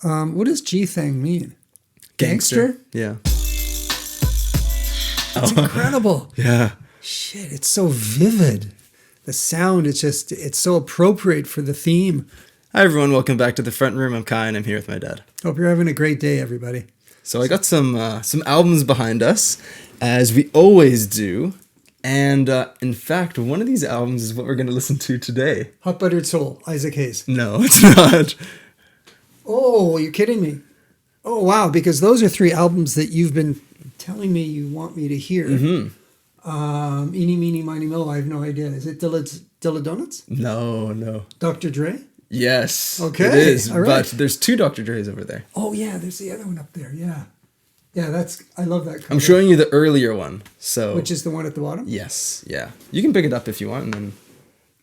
What does G-Thang mean? Gangster? Yeah. It's incredible. Yeah. Shit, it's so vivid. The sound, it's so appropriate for the theme. Hi, everyone. Welcome back to the front room. I'm Kai, and I'm here with my dad. Hope you're having a great day, everybody. So I got some albums behind us, as we always do. And in fact, one of these albums is what we're going to listen to today. Hot Buttered Soul, Isaac Hayes. No, it's not. Oh, you're kidding me. Oh, wow, because those are three albums that you've been telling me you want me to hear. Mm-hmm. Eeny, Meeny, Miny, Mo, I have no idea. Is it Dilla Donuts? No. Dr. Dre? Yes, okay, it is. all right. But there's two Dr. Dre's over there. Oh, yeah, there's the other one up there, yeah. Yeah, I love that cover. I'm showing you the earlier one. So which is the one at the bottom? Yes, yeah. You can pick it up if you want and then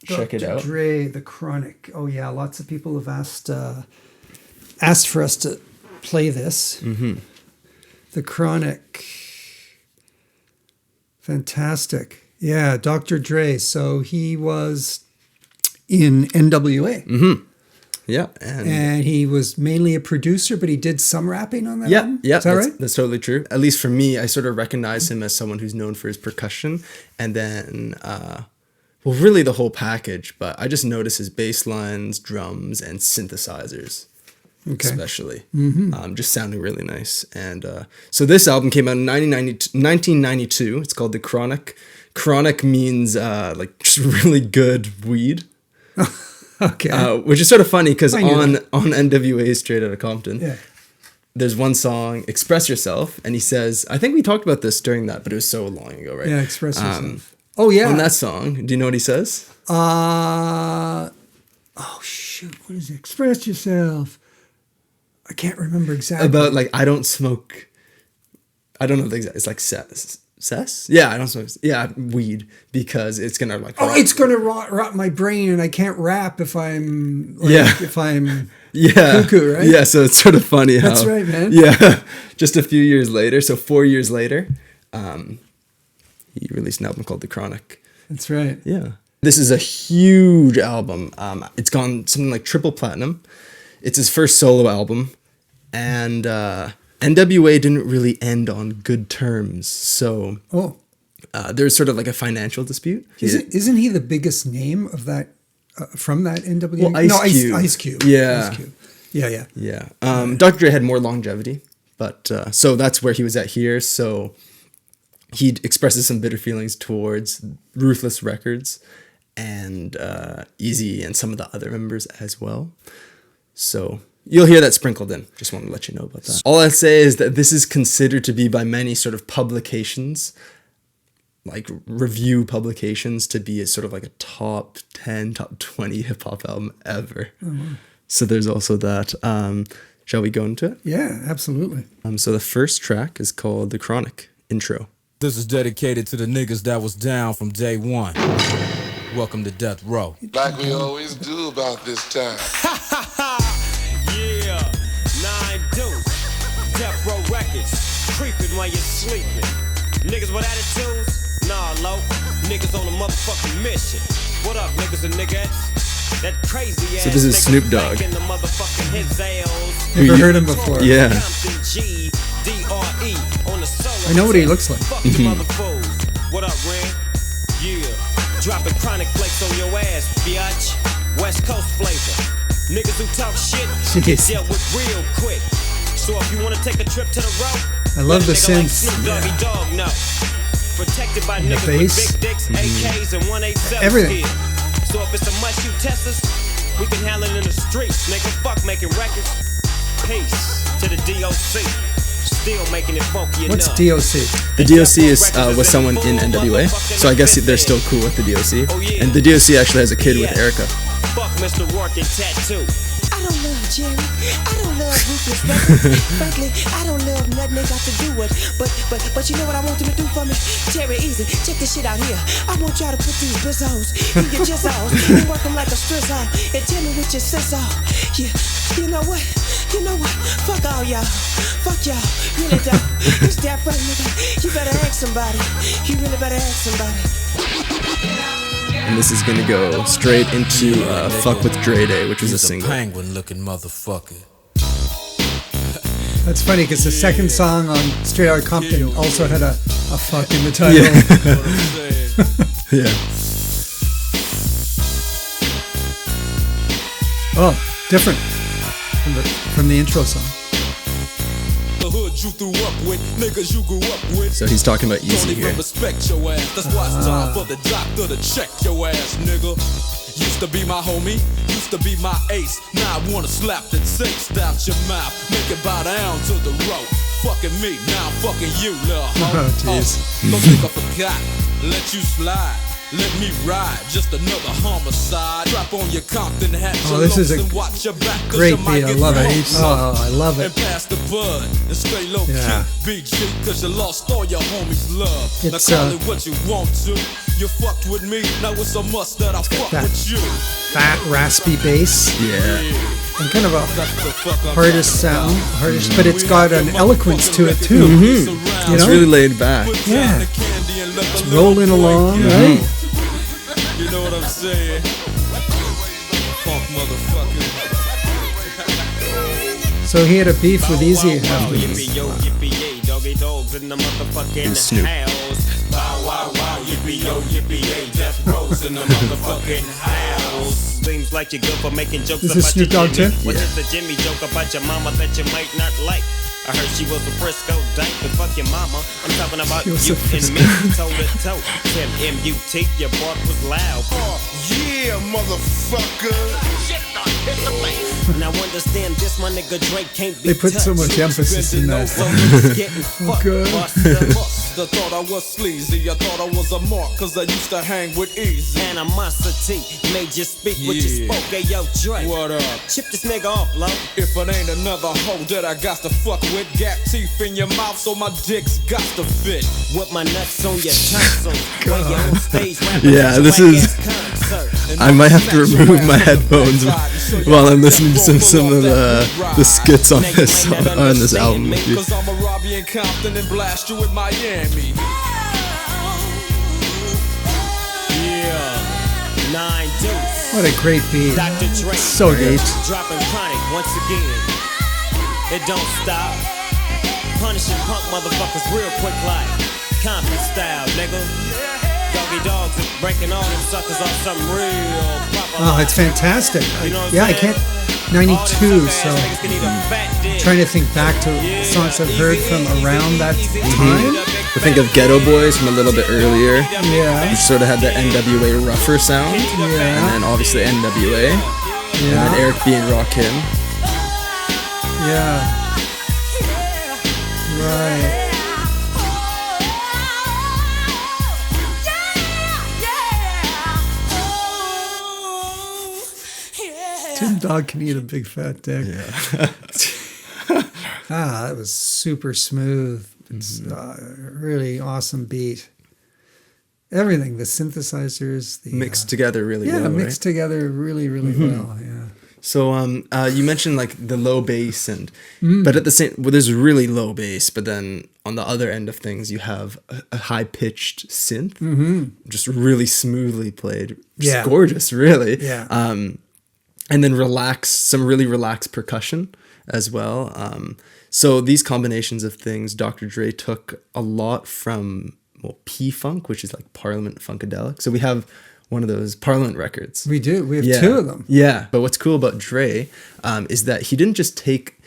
check it out. Dr. Dre, The Chronic. Oh, yeah, lots of people have asked for us to play this. Mm-hmm. The Chronic. Fantastic. Yeah, Dr. Dre. So he was in N.W.A. Mm-hmm. Yeah. And he was mainly a producer, but he did some rapping on that album? Yeah, is that right? That's totally true. At least for me, I sort of recognize him as someone who's known for his percussion. And then, really the whole package. But I just notice his bass lines, drums, and synthesizers. Okay. Especially. Mm-hmm. Just sounding really nice. And so this album came out in 1992. It's called The Chronic. Chronic means just really good weed. Okay. Which is sort of funny because on N.W.A. Straight Outta Compton, there's one song, Express Yourself, and he says, I think we talked about this during that, but it was so long ago, right? Yeah, Express Yourself. Oh, yeah. On that song, do you know what he says? Oh, shoot. What is it? Express Yourself. I can't remember exactly. About, I don't smoke. I don't know the exact. It's like cess? Yeah, I don't smoke. Yeah, weed, because it's going to it's going to rot my brain, and I can't rap if I'm yeah, cuckoo, right? Yeah, so it's sort of funny how. That's right, man. Yeah, just a few years later, so 4 years later, he released an album called The Chronic. That's right. Yeah. This is a huge album. It's gone something like triple platinum. It's his first solo album, and N.W.A. didn't really end on good terms, so there's sort of like a financial dispute. Isn't he the biggest name of that from that N.W.A.? Well, Ice Cube. Yeah. Ice Cube. Yeah. Dr. Dre had more longevity, but so that's where he was at here. So he expresses some bitter feelings towards Ruthless Records and Easy and some of the other members as well. So you'll hear that sprinkled in. Just wanted to let you know about that. All I say is that this is considered to be by many sort of publications, like review publications, to be a sort of like a top 10, top 20 hip hop album ever. Mm-hmm. So there's also that. Shall we go into it? Yeah, absolutely. So the first track is called The Chronic Intro. This is dedicated to the niggas that was down from day one. Welcome to Death Row. Like we always do about this time. Yeah, 9 Deuce, Death Row Records, creeping while you're sleeping. Niggas with attitudes? Nah, low. Niggas on a motherfucking mission. What up, niggas and niggas? That crazy ass. So this is Snoop Dogg. Never heard him before. Yeah. I know what he looks like. What up, Ren? Yeah. Dropping chronic flakes on your ass, biatch. West Coast flavor. Niggas who talk shit get dealt with real quick. So if you want to take a trip to the road, I love the synth. Protected by the niggas bass. with big dicks, AKs, and 187 everything. So if it's a must you test us, we can handle it in the streets. Nigga, fuck making records. Peace to the DOC. Still making it funky What's enough. DOC? The DOC was someone in N.W.A, so I guess they're still cool with the DOC. And the DOC actually has a kid with Erykah. Fuck Mr. Working Tattoo. I don't love Jerry. I don't love Ruthless Records. Frankly, I don't love nothing they got to do with. But you know what I want them to do for me? Terry, easy. Check this shit out here. I want y'all to put these bizzos in your jizzos and work them like a strizzle. And tell me what your sis are. Yeah, you know what? Fuck all y'all. Fuck y'all. Really don't. This that right, nigga. You better ask somebody. You really better ask somebody. And this is gonna go straight into Fuck with Dre Day, which was a single. Penguin looking motherfucker. That's funny because the second song on Straight Outta Compton also had a fuck in the title. Yeah. Oh, different from the intro song. The hood you threw up with, niggas you grew up with. So he's talking about Don't Easy even here. respect your ass. That's why it's time for the doctor to check your ass, nigga. Used to be my homie, used to be my ace. Now I wanna slap the taste out your mouth. Make it bow down to the rope. Fucking me, now I'm fucking you, little hoe. Oh, jeez. Don't think I forgot. Let you slide. Let me ride, just another homicide. Drop on your Compton hat, Oh, this is a and watch your back, 'cause great you might beat. I get love it. wrong. Oh, I love it. And pass the bud and stay low Yeah. key. BG, cause you lost all your homies' love. It's, now call it what you want to. You fucked with me, now it's a must that I fuck that with you. Fat, raspy bass Yeah. and kind of a That's the fuck I'm hardest sound, but it's got an eloquence to it too. You It's really laid back. Yeah. It's rolling along, right? You know what I'm saying? Funk motherfucker. So he had a beef with Easy after this. Yippee yo, yippee yay, doggy dogs in the motherfucking Snoop. house. Bow wow wow, yippee yo, yippee yay, death rows in the motherfucking house. Seems like you're good for making jokes Is about this Snoop your Dogg Jimmy. too? What is the Jimmy joke about your mama that you might not like? I heard she was a Frisco dyke, but fuck your mama. I'm talking about She was you a and me, toe to toe. Tim M.U.T. Your bark was loud. Yeah, motherfucker. Now understand this, my nigga Drake can't be They put so touched. much emphasis in that. Getting fucked. Good. I thought I was sleazy, I thought I was a mark, cause I used to hang with Easy. Animosity made you speak what you Yeah. spoke. Hey yo, Drake, What up? chip this nigga off, low. If it ain't another hoe that I got to fuck with, got teeth in your mouth so my dick's got to fit. With my nuts on your tonsil. While you're on stage rapping Yeah, at your this whack-ass is- concert. I might have to remove my headphones while I'm listening to some of the skits on this album. Cause I'ma rob you in Compton and blast you in Miami. Yeah, 9 Deuce. What a great beat. Dr. Dre. So good. Dropping chronic once again. It don't stop. Punishing punk motherfuckers real quick like Compton style, nigga. Doggy dogs is breaking all them suckers off some real proper. Oh, it's fantastic. You know what I'm Yeah, I saying? can't. All them 92, stupid so ass niggas can eat a fat dick. trying to think back to songs I've heard from around that time. I think of Ghetto Boys from a little bit earlier, Yeah, which sort of had the N.W.A rougher sound, and yeah, then obviously N.W.A, and then yeah, Eric B and Rakim. yeah. Right. Tim Dog can eat a big fat dick. Yeah. That was super smooth. It's a really awesome beat. Everything, the synthesizers, the Mixed together really yeah, well, mixed right? together really, really well. Yeah. So you mentioned like the low bass but at the same there's really low bass, but then on the other end of things you have a high pitched synth, just really smoothly played, just Yeah. gorgeous, really. Yeah. And then some really relaxed percussion as well. So these combinations of things, Dr. Dre took a lot from P-Funk, which is like Parliament Funkadelic. So we have one of those Parliament records. We do. We have two of them. Yeah. But what's cool about Dre is that he didn't just take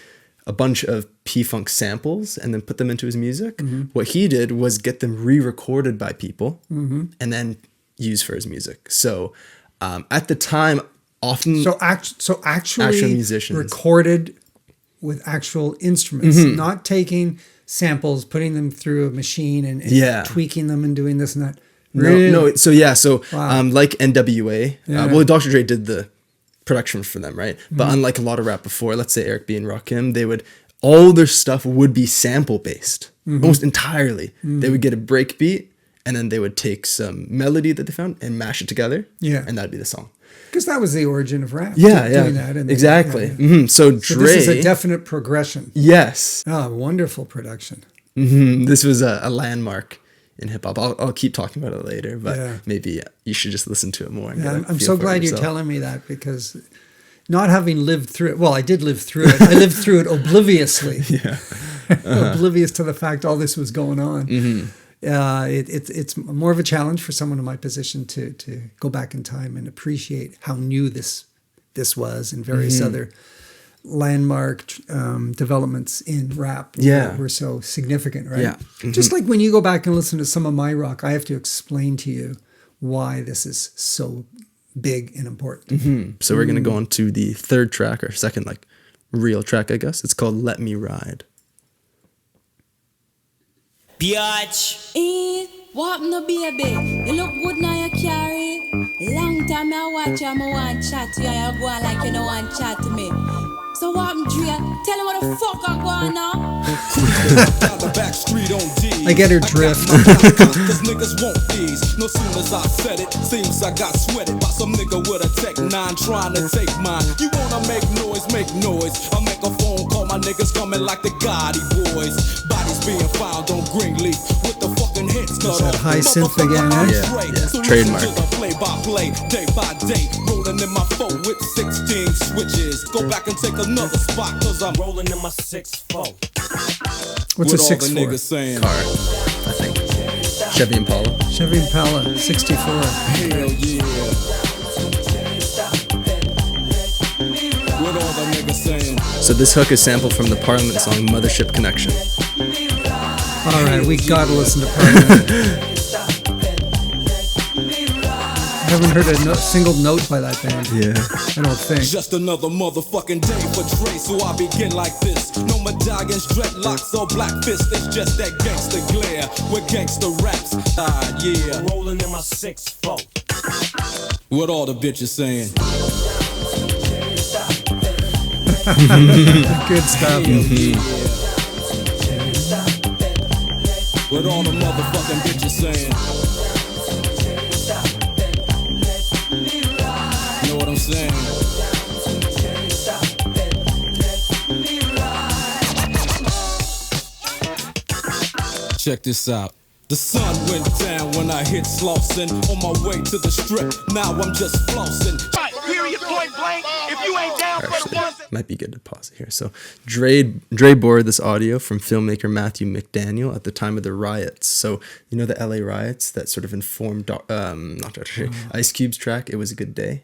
a bunch of P-Funk samples and then put them into his music. What he did was get them re-recorded by people and then use for his music. So at the time, often... So actually Actual musicians. recorded with actual instruments, not taking samples, putting them through a machine and Yeah. tweaking them and doing this and that. No, Really? So Wow. like N.W.A, Yeah. well, Dr. Dre did the production for them, right? But unlike a lot of rap before, let's say Eric B and Rakim, all their stuff would be sample based, almost entirely. They would get a break beat, and then they would take some melody that they found and mash it together, Yeah. and that'd be the song. Because that was the origin of rap. Yeah, doing yeah, that and exactly. yeah, yeah. So So Dre, this is a definite progression. yes, Oh, wonderful production. this was a landmark in hip hop. I'll keep talking about it later, but Yeah. maybe you should just listen to it more. And Yeah, get a I'm feel so for it glad you're yourself. telling me that because not having lived through it, well, I did live through it. I lived through it obliviously. Yeah. oblivious to the fact all this was going on. It's more of a challenge for someone in my position to go back in time and appreciate how new this was and various other landmark developments in rap were so significant, right? Yeah. Just like when you go back and listen to some of my rock, I have to explain to you why this is so big and important. So we're going to go on to the third track, or second, like, real track, I guess. It's called Let Me Ride. Biatch. What no baby? You look good now you carry. Long time I watch you, I want chat to you. You go on like you don't want chat to me. So what I'm Dre? Tell him what the fuck I go on now. Down the back street on D. I get her drift. Cause niggas want these. No soon as I said it, seems I got sweated by some nigga with a Tech 9 trying to take mine. You wanna make noise, make noise. I make a phone call, my niggas coming like the Gotti boys. Bodies being found on Greenleaf with the fucking heads cut that off. high synth again, eh? Yeah, So trademark. listen to the play by play, day by day. Rolling in my 4 with 16 switches. Go back and take another spot, cause I'm Rolling in my 6'4". What's a what all the 6'4"? niggas saying. Car, I think. Chevy Impala. Chevy Impala, 64. Hell yeah. What all the niggas saying. So this hook is sampled from the Parliament song Mothership Connection. All right, we gotta listen to Parliament. I haven't heard a single note by that band. Yeah. I don't think. Just another motherfucking day for Dre, so I begin like this. No medallions, dreadlocks, or black fists. It's just that gangster glare with gangster raps. Yeah. Rolling in my 6'4". What all the bitches saying. Good stuff. What all the motherfucking bitches saying. Know what I'm saying? Check this out. The sun went down when I hit Slauson. On my way to the strip, now I'm just flossing. Period, point blank. If you ain't down for the Actually, ones might be good to pause it here. So Dre borrowed this audio from filmmaker Matthew McDaniel at the time of the riots. So you know the LA riots that sort of informed not Dr. Dre, Ice Cube's track "It Was a Good Day."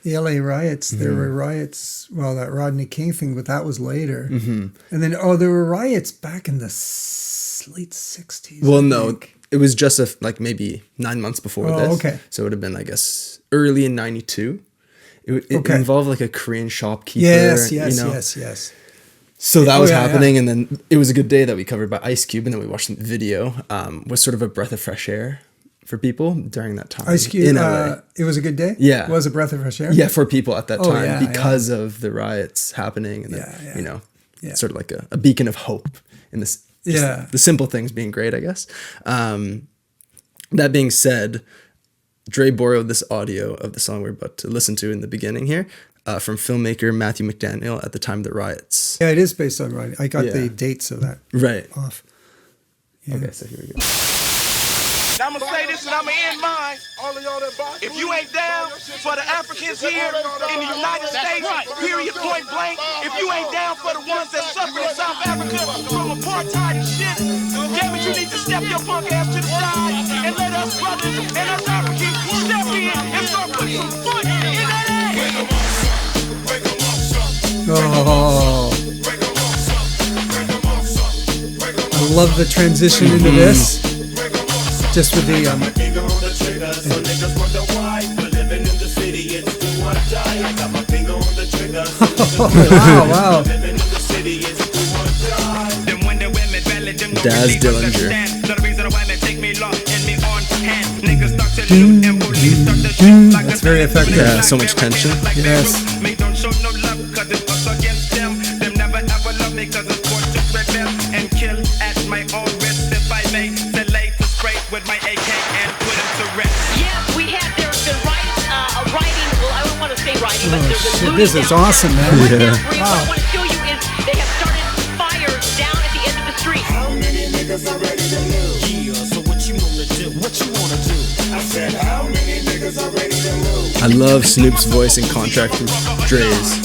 The LA riots, there were riots, well, that Rodney King thing, but that was later. And then, there were riots back in the late 60s. Well, I no, think. it was just like maybe 9 months before Oh, this. okay. So it would have been, I guess, early in '92. It Okay. involved like a Korean shopkeeper. Yes. yes. So that was happening, and then It Was a Good Day that we covered by Ice Cube, and then we watched the video. Was sort of a breath of fresh air for people during that time. Ice Cube, in LA. It Was a Good Day? Yeah. Was a breath of fresh air? Yeah, for people at that Oh, time yeah, because of the riots happening, and then, Yeah. sort of like a beacon of hope in this. Yeah. The simple things being great, I guess. That being said, Dre borrowed this audio of the song we're about to listen to in the beginning here from filmmaker Matthew McDaniel at the time of the riots. Yeah, it is based on rioting. I got Yeah. the dates of that Right. off. Yeah. Okay, so here we go. I'm gonna say this and I'm gonna end mine. If you ain't down for the Africans here in the United States, period, point blank. If you ain't down for the ones that suffer in South Africa from apartheid and shit, damn it, you need to step your punk ass to the side and let us brothers and us Africans step in and start putting some foot in that ass. Oh. I love the transition into this. Just with the wow. Daz Dillinger. That's very effective. Yeah, so much tension. Yes. With my AK and put him to rest. Yeah, we had their writing. Well, I don't want to say writing, but there's a Shit, this is awesome, man. What I want to show you is they have started fires down at the end of the street. How many niggas are ready to lose? Yeah, so what you wanna do? What you wanna do? I said, how many niggas are ready to lose? I love Snoop's voice in contrast with Dre's.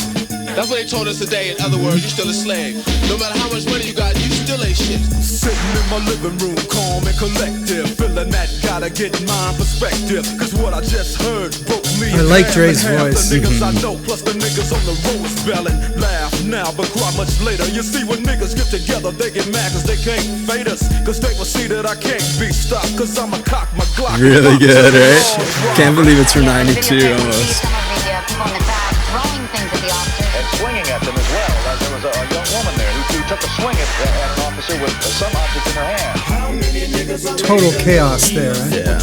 That's what they told us today. In other words, you still a slave. No matter how much money you got, you still ain't shit. Sitting in my living room, calm and collective, feeling that gotta get my perspective. Cause what I just heard broke me. I like Dre's voice. The niggas I know, plus the niggas on the road spelling. Laugh now, but cry much later. You see, when niggas get together, they get mad cause they can't fade us. Cause they will see that I can't be stopped. Cause I'm a cock, my Glock. Really good, right? Can't believe it's from 92 almost. Some of the people in the back throwing things at the officers. And swinging at them as well. There was a young woman there who took a swing at an officer with some object in her hand. Total chaos there, right? Yeah.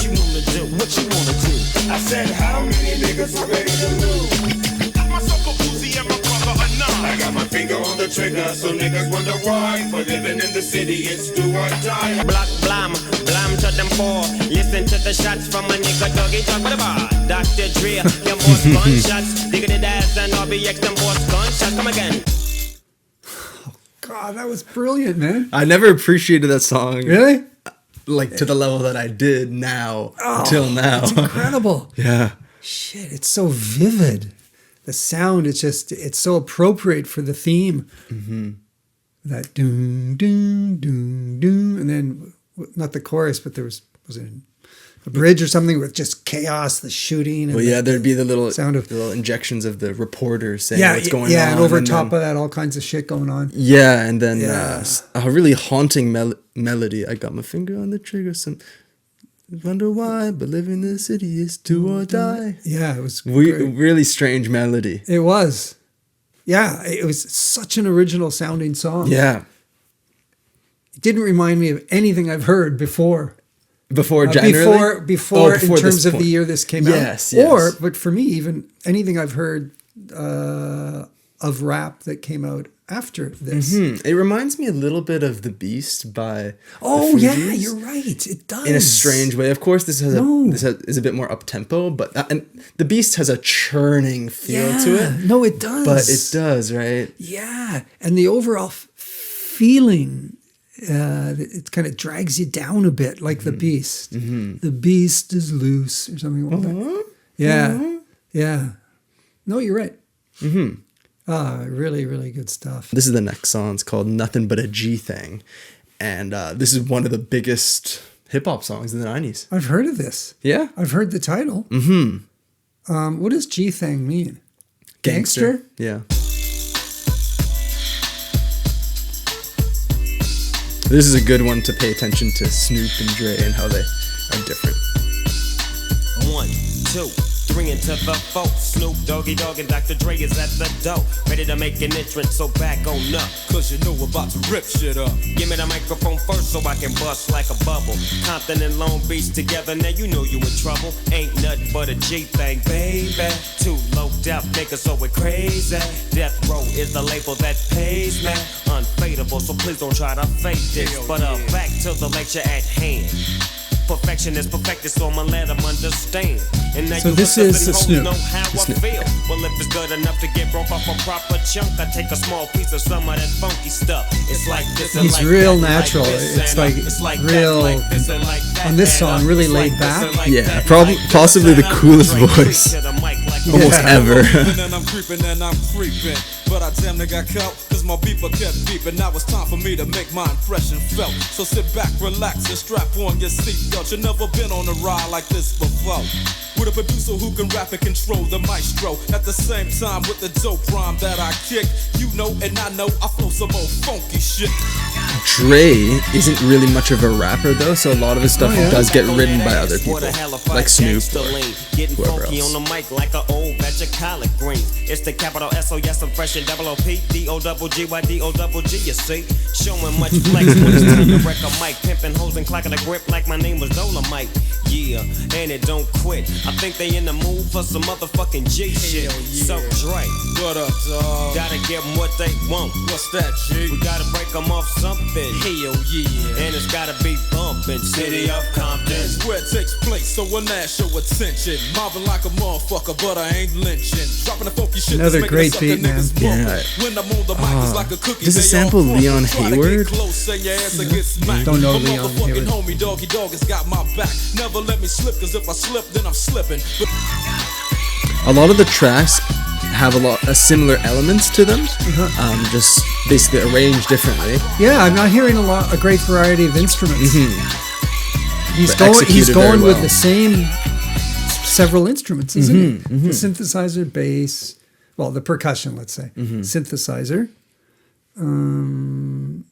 What you wanna do? I said, how many niggas are ready to lose? Got myself a Uzi and my brother a nine. I got my finger on the trigger, so niggas wonder why. For living in the city, it's do or die. Block blam, blam to them four. Listen to the shots from a nigga doggy dog with a bar. Dr. Dre, them boss gunshots. Diggity dads and RBX, them boss gunshots. Come again. God, that was brilliant, man. I never appreciated that song. Really? Like to the level that I did now, until now. It's incredible. Yeah. Shit, it's so vivid. The sound, it's so appropriate for the theme. Mm-hmm. That doom, doom, doom, doom. And then, not the chorus, but there was it a bridge or something with just chaos, the shooting. And Well, yeah, there'd be the little sound of the little injections of the reporters saying yeah, what's going yeah, on. and over and top then, of that, all kinds of shit going on. Yeah, and then Yeah. a really haunting melody. I got my finger on the trigger. Some wonder why, but living in the city is do or die. Yeah, it was great. Really strange melody. It was. Yeah, it was such an original sounding song. Yeah. It didn't remind me of anything I've heard before. Before generally? Before in before terms this of the point. year this came Yes, out. yes. Or, but for me, even anything I've heard of rap that came out after this. It reminds me a little bit of The Beast by Oh, the yeah, Fugees. you're right. It does. In a strange way. Of course, this is a bit more up-tempo, but and The Beast has a churning feel to it. No, it does. But it does, right? Yeah. And the overall feeling, it kind of drags you down a bit, like The Beast. The Beast is loose, or something like that. Yeah. Yeah. No, you're right. Really, really good stuff. This is the next song. It's called Nuthin But A G Thing. And this is one of the biggest hip-hop songs in the 90s. I've heard of this. Yeah. I've heard the title. What does G-Thang mean? Gangster? Yeah. This is a good one to pay attention to Snoop and Dre and how they are different. 1, 2, 3 into the 4. Snoop Doggy Dogg and Dr. Dre is at the door, ready to make an entrance, so back on up. Cause you know we're about to rip shit up. Give me the microphone first so I can bust like a bubble. Compton and Long Beach together, now you know you in trouble. Ain't nothing but a G thing, baby. Too low death niggas, so we're crazy. Death Row is the label that pays me. Unfadable, so please don't try to fake this. But back to the lecture at hand. Perfection is perfected, so I'ma let them understand. And now So you this look up is and the hoes Snoop. know how I feel. Well, if it's good enough to get broke off a proper chunk, I take a small piece of some of that funky stuff. It's like this and He's like real that, natural. Like this It's and like it's like real, that, like this and like that, on this and song, really it's laid like this back. and like Yeah, that, probably- like possibly this the and coolest I'm voice. to the mic like Almost that. ever. And I'm creeping and I'm creeping. But I damn near got caught, cause my beeper kept beeping. Now it's time for me to make my impression felt. So sit back, relax, and strap on your seatbelt. You've never been on a ride like this before. With a producer who can rap and control the maestro. At the same time with the dope rhyme that I kick. You know and I know I flow some old funky shit. Dre isn't really much of a rapper though, so a lot of his stuff does get written by other people, like Snoop or Getting whoever funky else. on the mic like an old batch of collard greens. It's the capital S, oh yes, I'm fresh and double O-P, D-O-double-G-Y, D-O-double-G, you see? Showing much flex when it's time to wreck a mic. Pimping hoes and clocking a grip like my name was Dolomite. Yeah, and it don't quit. I think they in the mood for some motherfucking G shit. So Dre, What up, dog? gotta give them what they want. What's that, G? We gotta break them off something. Hell yeah. And it's gotta be bumpin'. City of Compton. That's where it takes place, so when that show attention. Mobbing like a motherfucker, but I ain't lynching. Dropping the funky shit. Another that's making great the sucker beat, man. niggas Yeah. bump. When I'm on the mic, it's like a cookie. Does it they all sample crumble. Leon Try to get Hayward? close, and your ass will get smacked. Don't know My Leon motherfucking Hayward. homie, Doggy Dog, has got my back. Never let me slip, cause if I slip, then I'm slipping. A lot of the tracks have a similar elements to them, just basically arranged differently. Yeah, I'm not hearing a great variety of instruments. He's executed going very with the same several instruments, isn't he? The synthesizer, bass, well, the percussion, let's say, synthesizer, percussion,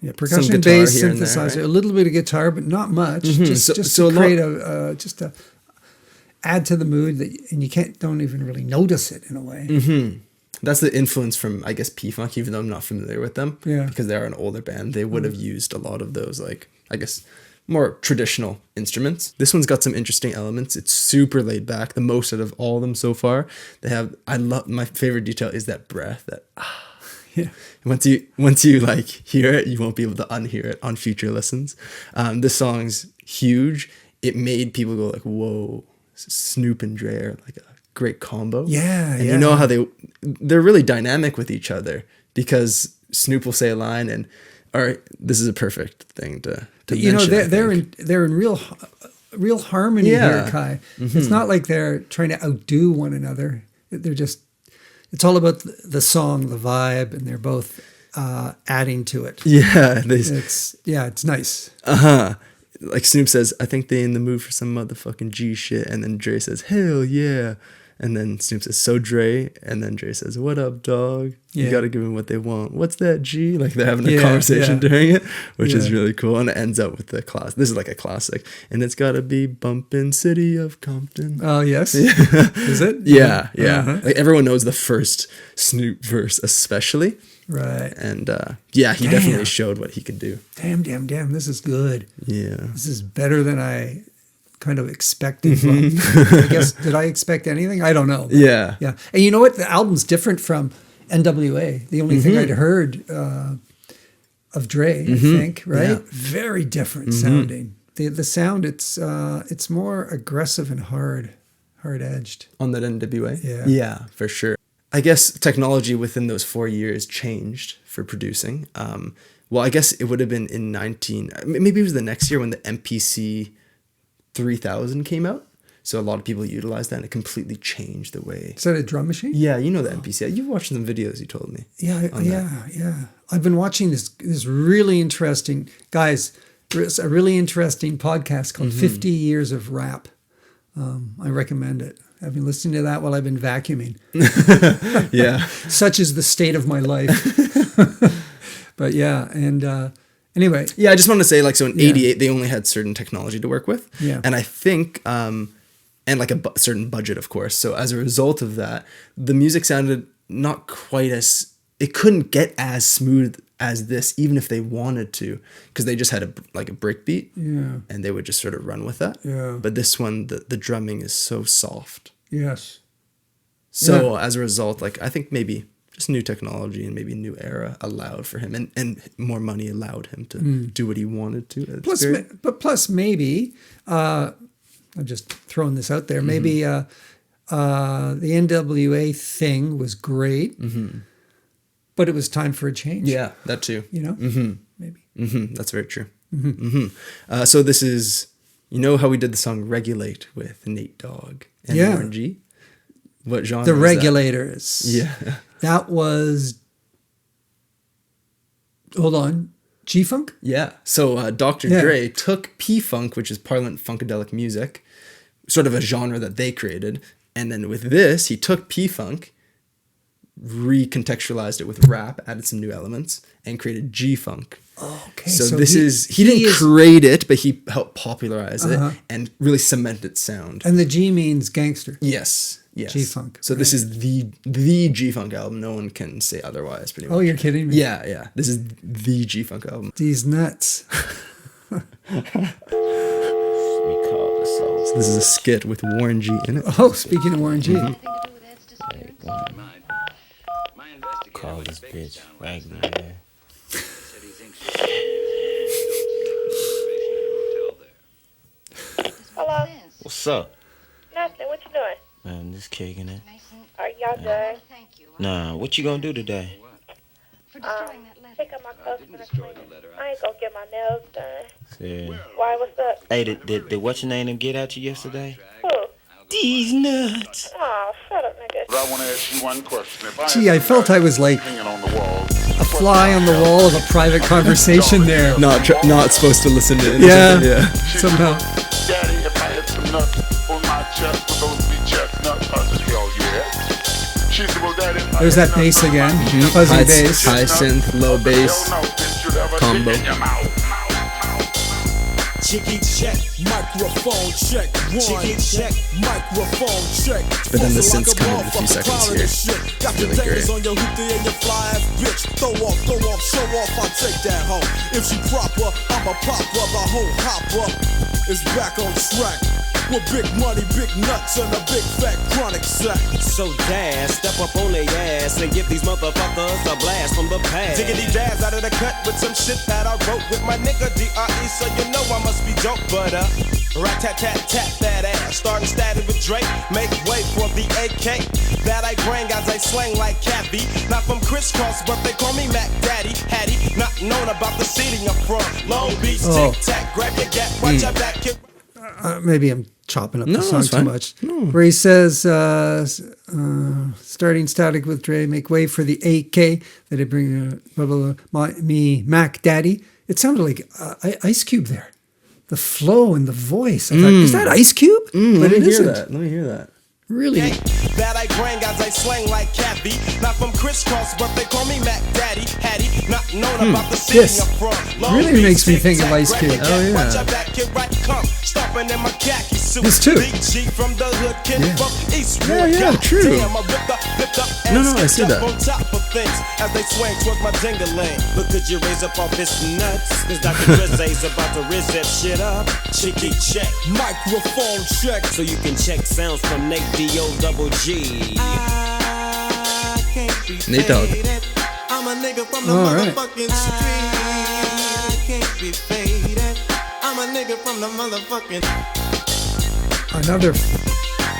guitar bass, here and synthesizer, there, right? a little bit of guitar, but not much. Just to create just to add to the mood and you don't even really notice it in a way. That's the influence from, I guess, P-Funk, even though I'm not familiar with them. Yeah. Because they're an older band. They would have used a lot of those, like, I guess, more traditional instruments. This one's got some interesting elements. It's super laid back. The most out of all of them so far. My favorite detail is that breath, that Yeah. Once you like hear it, you won't be able to unhear it on future listens. This song's huge. It made people go like, whoa, Snoop and Dre are like a great combo. Yeah, and you know how they're really dynamic with each other, because Snoop will say a line and, all right, this is a perfect thing to you mention, know, they're in real harmony here, Kai. It's not like they're trying to outdo one another. They're just, it's all about the song, the vibe, and they're both adding to it. Yeah, it's nice. Like Snoop says, I think they in the mood for some motherfucking G shit, and then Dre says, hell yeah. And then Snoop says, so Dre, and then Dre says, what up, dog? You gotta give them what they want. What's that, G? Like they're having a conversation during it, which is really cool. And it ends up with the class. This is like a classic. And it's gotta be bumpin' City of Compton. Oh, yes. Is it? Yeah. Like everyone knows the first Snoop verse, especially. Right. And he definitely showed what he could do. Damn. This is good. Yeah. This is better than I kind of expected. I guess, did I expect anything? I don't know. Yeah. And you know what? The album's different from N.W.A. The only thing I'd heard of Dre, I think, right? Yeah. Very different sounding. The sound, it's more aggressive and hard edged. On that N.W.A.? Yeah. Yeah, for sure. I guess technology within those 4 years changed for producing. Well, I guess it would have been in maybe it was the next year when the MPC 3000 came out. So a lot of people utilized that, and it completely changed the way. Is that a drum machine? Yeah, you know the MPC. You've watched some videos, you told me. Yeah. I've been watching this really interesting, guys, there's a really interesting podcast called 50 Years of Rap. I recommend it. I've been listening to that while I've been vacuuming. Yeah. Such is the state of my life. But yeah, and anyway. Yeah, I just want to say, like, so in 88, they only had certain technology to work with. Yeah. And I think, and like a certain budget, of course. So as a result of that, the music sounded not quite it couldn't get as smooth as this, even if they wanted to, because they just had a break beat. Yeah. And they would just sort of run with that. Yeah. But this one, the drumming is so soft. Yes. So as a result, like, I think maybe just new technology and maybe new era allowed for him, and more money allowed him to do what he wanted to. Plus maybe, I'm just throwing this out there, maybe the N.W.A. thing was great, but it was time for a change. Yeah, that too. You know? Maybe. That's very true. So this is, you know how we did the song Regulate with Nate Dogg and Warren G? What genre The was Regulators. That? Yeah. That was, hold on, G-Funk? Yeah. So Dr. Dre took P-Funk, which is parlant funkadelic music, sort of a genre that they created. And then with this, he took P-Funk, recontextualized it with rap, added some new elements, and created G-Funk. Oh, okay. So he didn't create it, but he helped popularize it and really cement its sound. And the G means gangster. Yes. G-Funk. So this is the G-Funk album. No one can say otherwise, pretty much. Oh, you're kidding me? Yeah. This is the G-Funk album. Deeez Nuuuts. So this is a skit with Warren G in it. Oh, speaking of Warren G. Call this bitch Raggedy, man. Hello. What's up? Nothing. What you doing? Man, just kicking it. Are y'all good? Nah, what you gonna do today? Pick up my clothes for the cleaning. I ain't gonna get my nails done. Yeah. Why? What's up? Hey, did what's your name get at you yesterday? Who? Deeez Nuuuts. Oh, shut up, nigga. good. I want to ask you one question. If Gee, I felt I was like hanging on the wall, a fly on the wall of a private conversation there. Not supposed to listen to it. Yeah, somehow. Daddy, if I had some nuts on my chest, would those be chestnuts? I said, hell yeah. She said, well, Daddy, if I There's had that nuts bass on my again. chest, Fuzzy High, bass. high synth, low bass hell no, bitch, you'd ever combo. dig in your mouth. Chicky check, microphone check, one check, microphone check. But then the synth's come in a few seconds here. Got Really the great. dangers on your hoopty and your fly ass bitch. Throw off, show off, I'll take that home. If she proper, I'm a popper, the whole hopper is back on track. With big money, big nuts, and a big fat chronic sack. So dash, step up on their ass and give these motherfuckers a blast from the past. Diggity jazz out of the cut with some shit that I wrote with my nigga Deeez, so you know I must be dope, but rat-tat-tat-tat that ass. Starting static with Drake, make way for the AK. That I bring as I slang like Cappy. Not from crisscross, but they call me Mac Daddy. Hattie, not known about the city I'm from. Long Beach, tic-tac, grab your gat, watch your back, kid. Maybe I'm chopping up the song it's too fine. much. Where he says, starting static with Dre, make way for the AK that I bring blah, blah, blah, me Mac Daddy. It sounded like Ice Cube there. The flow and the voice. I thought, is that Ice Cube? But it isn't. Let me hear that. Really? That I bring as I slang like Cappy. Not from crisscross, but they call me Mac Daddy. Hattie, not known about the city This I'm from. Long really Beach, makes me think of tic-tac, Ice grab Cube. your gat, Oh, yeah. watch your back, kid, right come. Stomping in my khaki suit. This too. Big G from the hood, kid from Eastwood. Yeah, true. Damn, I ripped up and No, I see skipped that. up on top of things as they swing towards my ding-a-ling. But could you raise up off his nuts? Cause Dr. Drizzy's about to rizz that shit up. Chicky check, Microphone check. so you can check sounds from Nate D-O-double-G. I can't be Nate Dogg. faded. I'm a nigga from the All right. motherfucking street. I can't be faded. I'm a nigga from the motherfucking. Another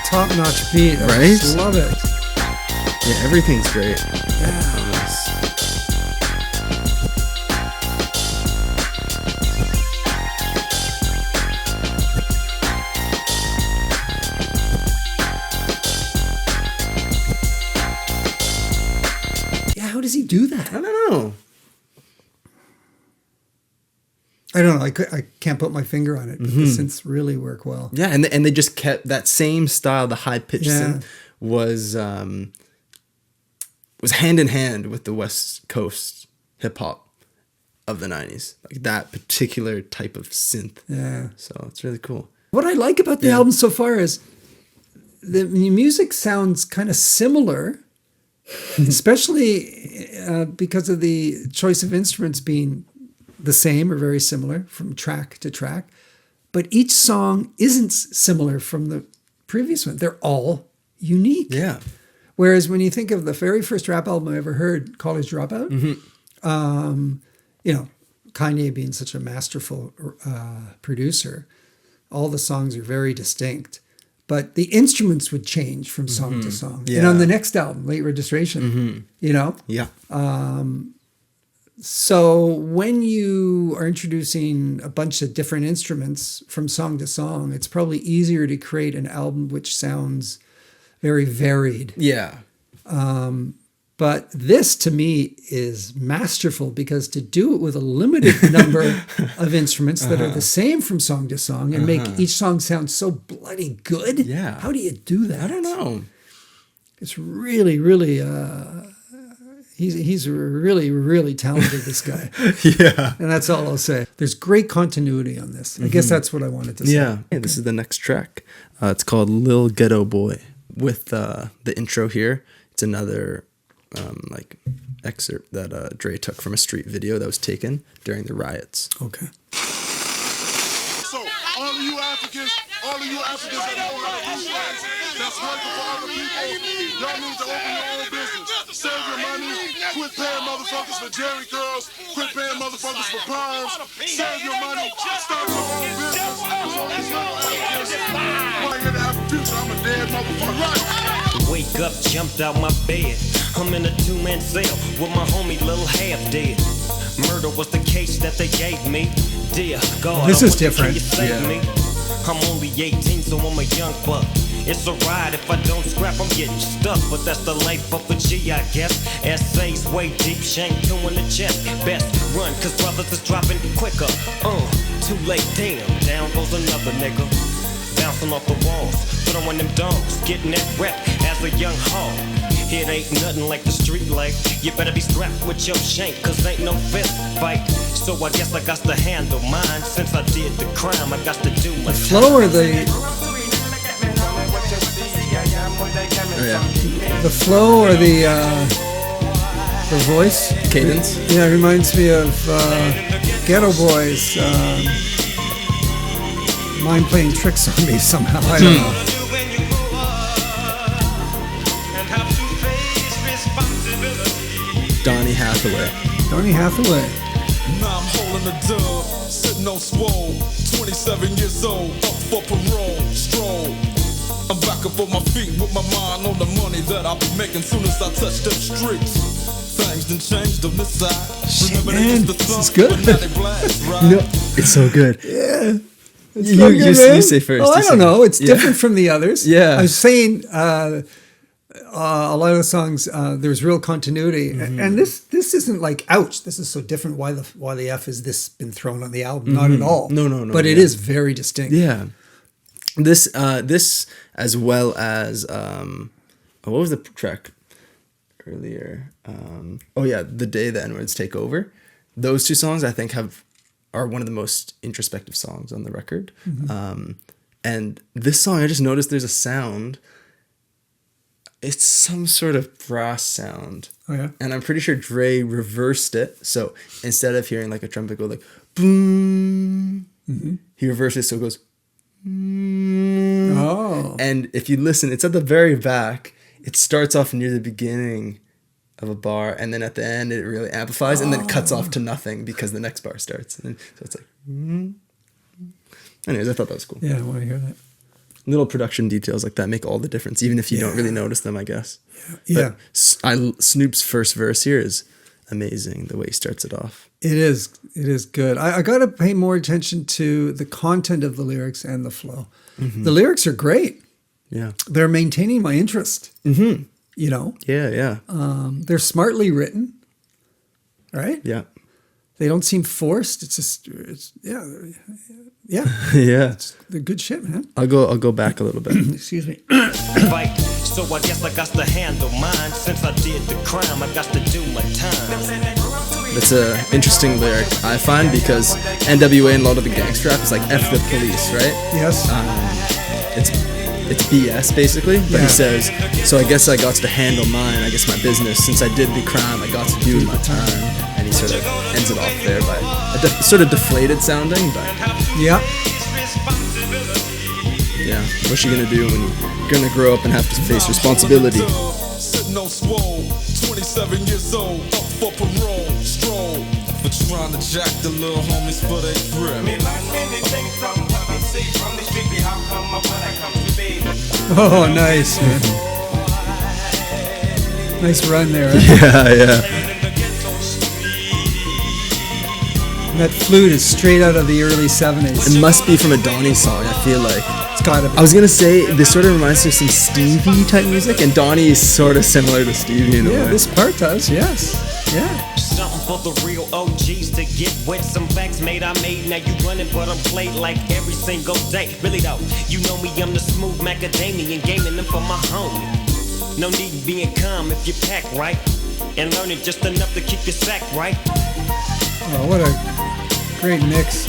top-notch beat. I Right? just love it. Yeah, everything's great. Yeah. Yeah, how does he do that? I don't know. I don't know. I can't put my finger on it, but the synths really work well. Yeah, and they just kept that same style. The high pitched Yeah. synth was hand in hand with the West Coast hip hop of the 90s, like that particular type of synth. Yeah. So it's really cool. What I like about the album so far is the music sounds kind of similar, especially because of the choice of instruments being the same or very similar from track to track. But each song isn't similar from the previous one. They're all unique. Yeah. Whereas when you think of the very first rap album I ever heard, College Dropout, you know, Kanye being such a masterful producer, all the songs are very distinct. But the instruments would change from song to song. Yeah. And on the next album, Late Registration, you know? Yeah. So when you are introducing a bunch of different instruments from song to song, it's probably easier to create an album which sounds very varied. Yeah. But this, to me, is masterful because to do it with a limited number of instruments that are the same from song to song and make each song sound so bloody good. Yeah. How do you do that? I don't know. It's really, really, he's really, really talented, this guy. Yeah. And that's all I'll say. There's great continuity on this. I guess that's what I wanted to say. Yeah. Hey, this is the next track. It's called Lil Ghetto Boy. With the intro here, it's another like excerpt that Dre took from a street video that was taken during the riots. Okay. So, all of you Africans that that's working for other people, y'all need to open your own business. Save your money, quit paying motherfuckers for Jerry curls, quit paying motherfuckers for perms, save your money, start your own business. I ain't gonna have a future, I'm a dead motherfucker. Wake up, jumped out my bed. I'm in a two-man cell with my homie Lil Half Dead. Murder was the case that they gave me. Dear God, This I is wonder, different. can you save me? I'm only 18, so I'm a young buck. It's a ride, if I don't scrap, I'm getting stuck. But that's the life of a G, I guess. Essays way deep, shank two in the chest. Best run, cause brothers is dropping quicker. Too late, damn, down goes another nigga. Bouncing off the walls, throwing them dogs, getting that rep as a young hog. It ain't nothing like the street life. You better be strapped with your shank, cause ain't no fist fight. So I guess I got to handle mine. Since I did the crime, I got to do my flow or the flow or the voice cadence. Yeah, it reminds me of Ghetto Boy's Mind Playing Tricks on Me somehow. I don't know. Donny Hathaway. Donny Hathaway. Now I'm holding a dub, sitting on swole, 27 years old, up for parole, stroll. I'm back up on my feet with my mind on the money that I'll be making soon as I touch them streets. Things done changed on this side. Remember they used to This is thump, good. but now they blast, right? You know, it's so good. Yeah. It's You- so you- good, you man. say first, Oh, you I say don't know. first. It's Yeah. different from the others. Yeah. I was saying a lot of the songs there's real continuity, and this isn't like ouch. This is so different. Why the f is this been thrown on the album? Not at all. No. But it is very distinct. Yeah. This as well as what was the track earlier? The Day the N-Words Take Over. Those two songs I think are one of the most introspective songs on the record. And this song, I just noticed there's a sound. It's some sort of brass sound. Oh yeah. And I'm pretty sure Dre reversed it. So instead of hearing like a trumpet go like boom, he reversed it so it goes. Oh. And if you listen, it's at the very back. It starts off near the beginning of a bar, and then at the end it really amplifies, and then it cuts off to nothing because the next bar starts. And then, so it's like. Anyways, I thought that was cool. Yeah, I want to hear that. Little production details like that make all the difference, even if you don't really notice them, I guess. Yeah. But Snoop's first verse here is amazing, the way he starts it off. It is good. I got to pay more attention to the content of the lyrics and the flow. The lyrics are great. Yeah. They're maintaining my interest. You know? Yeah. They're smartly written, right? Yeah. They don't seem forced. It's just, yeah. Yeah. They're good shit, man. I'll go back a little bit. Excuse me. Fight. So I guess I got to handle mine. Since I did the crime, I got to do my time. That's a interesting lyric, I find, because N.W.A. and a lot of the gangster rap is like F the police, right? Yes. It's BS basically, but he says, so I guess I got to handle mine, I guess my business, since I did the crime, I got to do my time. And he sort of ends it off there by sort of deflated sounding, but yeah, what's you gonna do when you're gonna grow up and have to face responsibility? Sitting on swole, 27 years old, up for parole, stroll. For trying to jack the little homies for their grip. Oh, nice, man. Nice run there. Yeah. That flute is straight out of the early 70s. It must be from a Donny song, I feel like. It's gotta be. I was gonna say, this sort of reminds me of some Stevie type music, and Donny is sort of similar to Stevie in a way. This part does, yes. Yeah. Something for the real OGs to get wet. Some facts made I made. Now you running, but I'm played like every single day. Really though, you know me, I'm the smooth macadamian, gaming them for my homie. No need being calm if you pack right, and learning just enough to keep your sack right. Oh, what a great mix.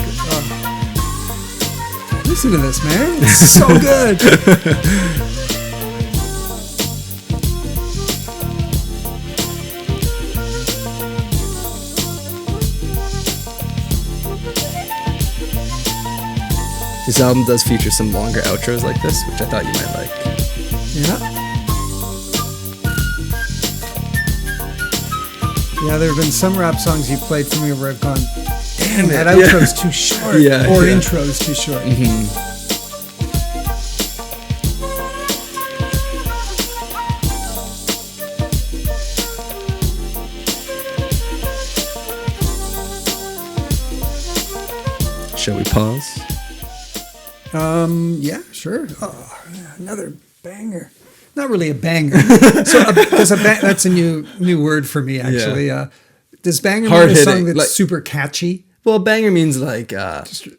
Listen to this, man. It's so good. This album does feature some longer outros like this, which I thought you might like. Yeah, there have been some rap songs you played for me where I've gone, damn, that outro's too short. Or intro's too short. Shall we pause? Yeah, sure. Oh, another banger. Not really a banger. So that's a new word for me, actually. Does banger mean a song that's super catchy? Well, banger means like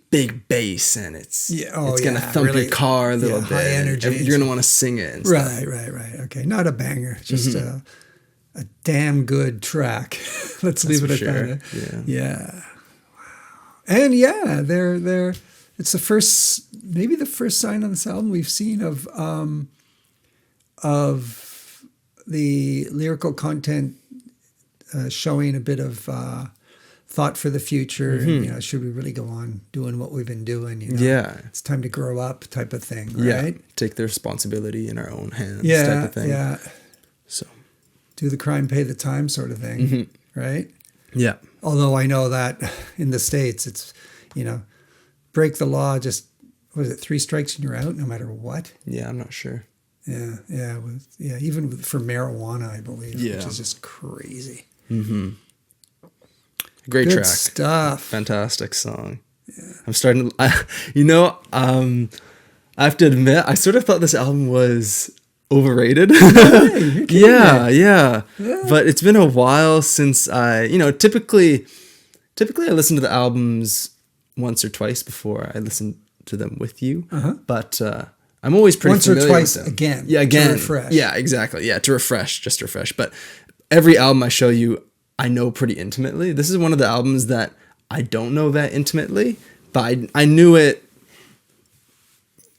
big bass, and it's gonna thump your car a little bit. High energy. You're gonna want to sing it. And stuff. Right. Okay, not a banger, just a damn good track. Let's leave it at that. Yeah. Wow. And they're. It's maybe the first sign on this album we've seen of the lyrical content showing a bit of thought for the future. And, should we really go on doing what we've been doing? Yeah, it's time to grow up, type of thing. Right? Yeah, take the responsibility in our own hands. Type of thing. Yeah. So, do the crime, pay the time, sort of thing. Right. Yeah. Although I know that in the States, it's break the law. Just was it 3 strikes and you're out, no matter what? Yeah, I'm not sure. Yeah. Even for marijuana, I believe, which is just crazy. Great Good track, stuff, fantastic song. Yeah. I'm starting to, I have to admit, I sort of thought this album was overrated. Yeah. But it's been a while since I, typically I listen to the albums once or twice before I listen to them with you. But I'm always pretty once or familiar twice with them. again. Yeah, again. To refresh. Yeah, exactly. Yeah, to refresh, just to refresh. But every album I show you, I know pretty intimately. This is one of the albums that I don't know that intimately, but I knew it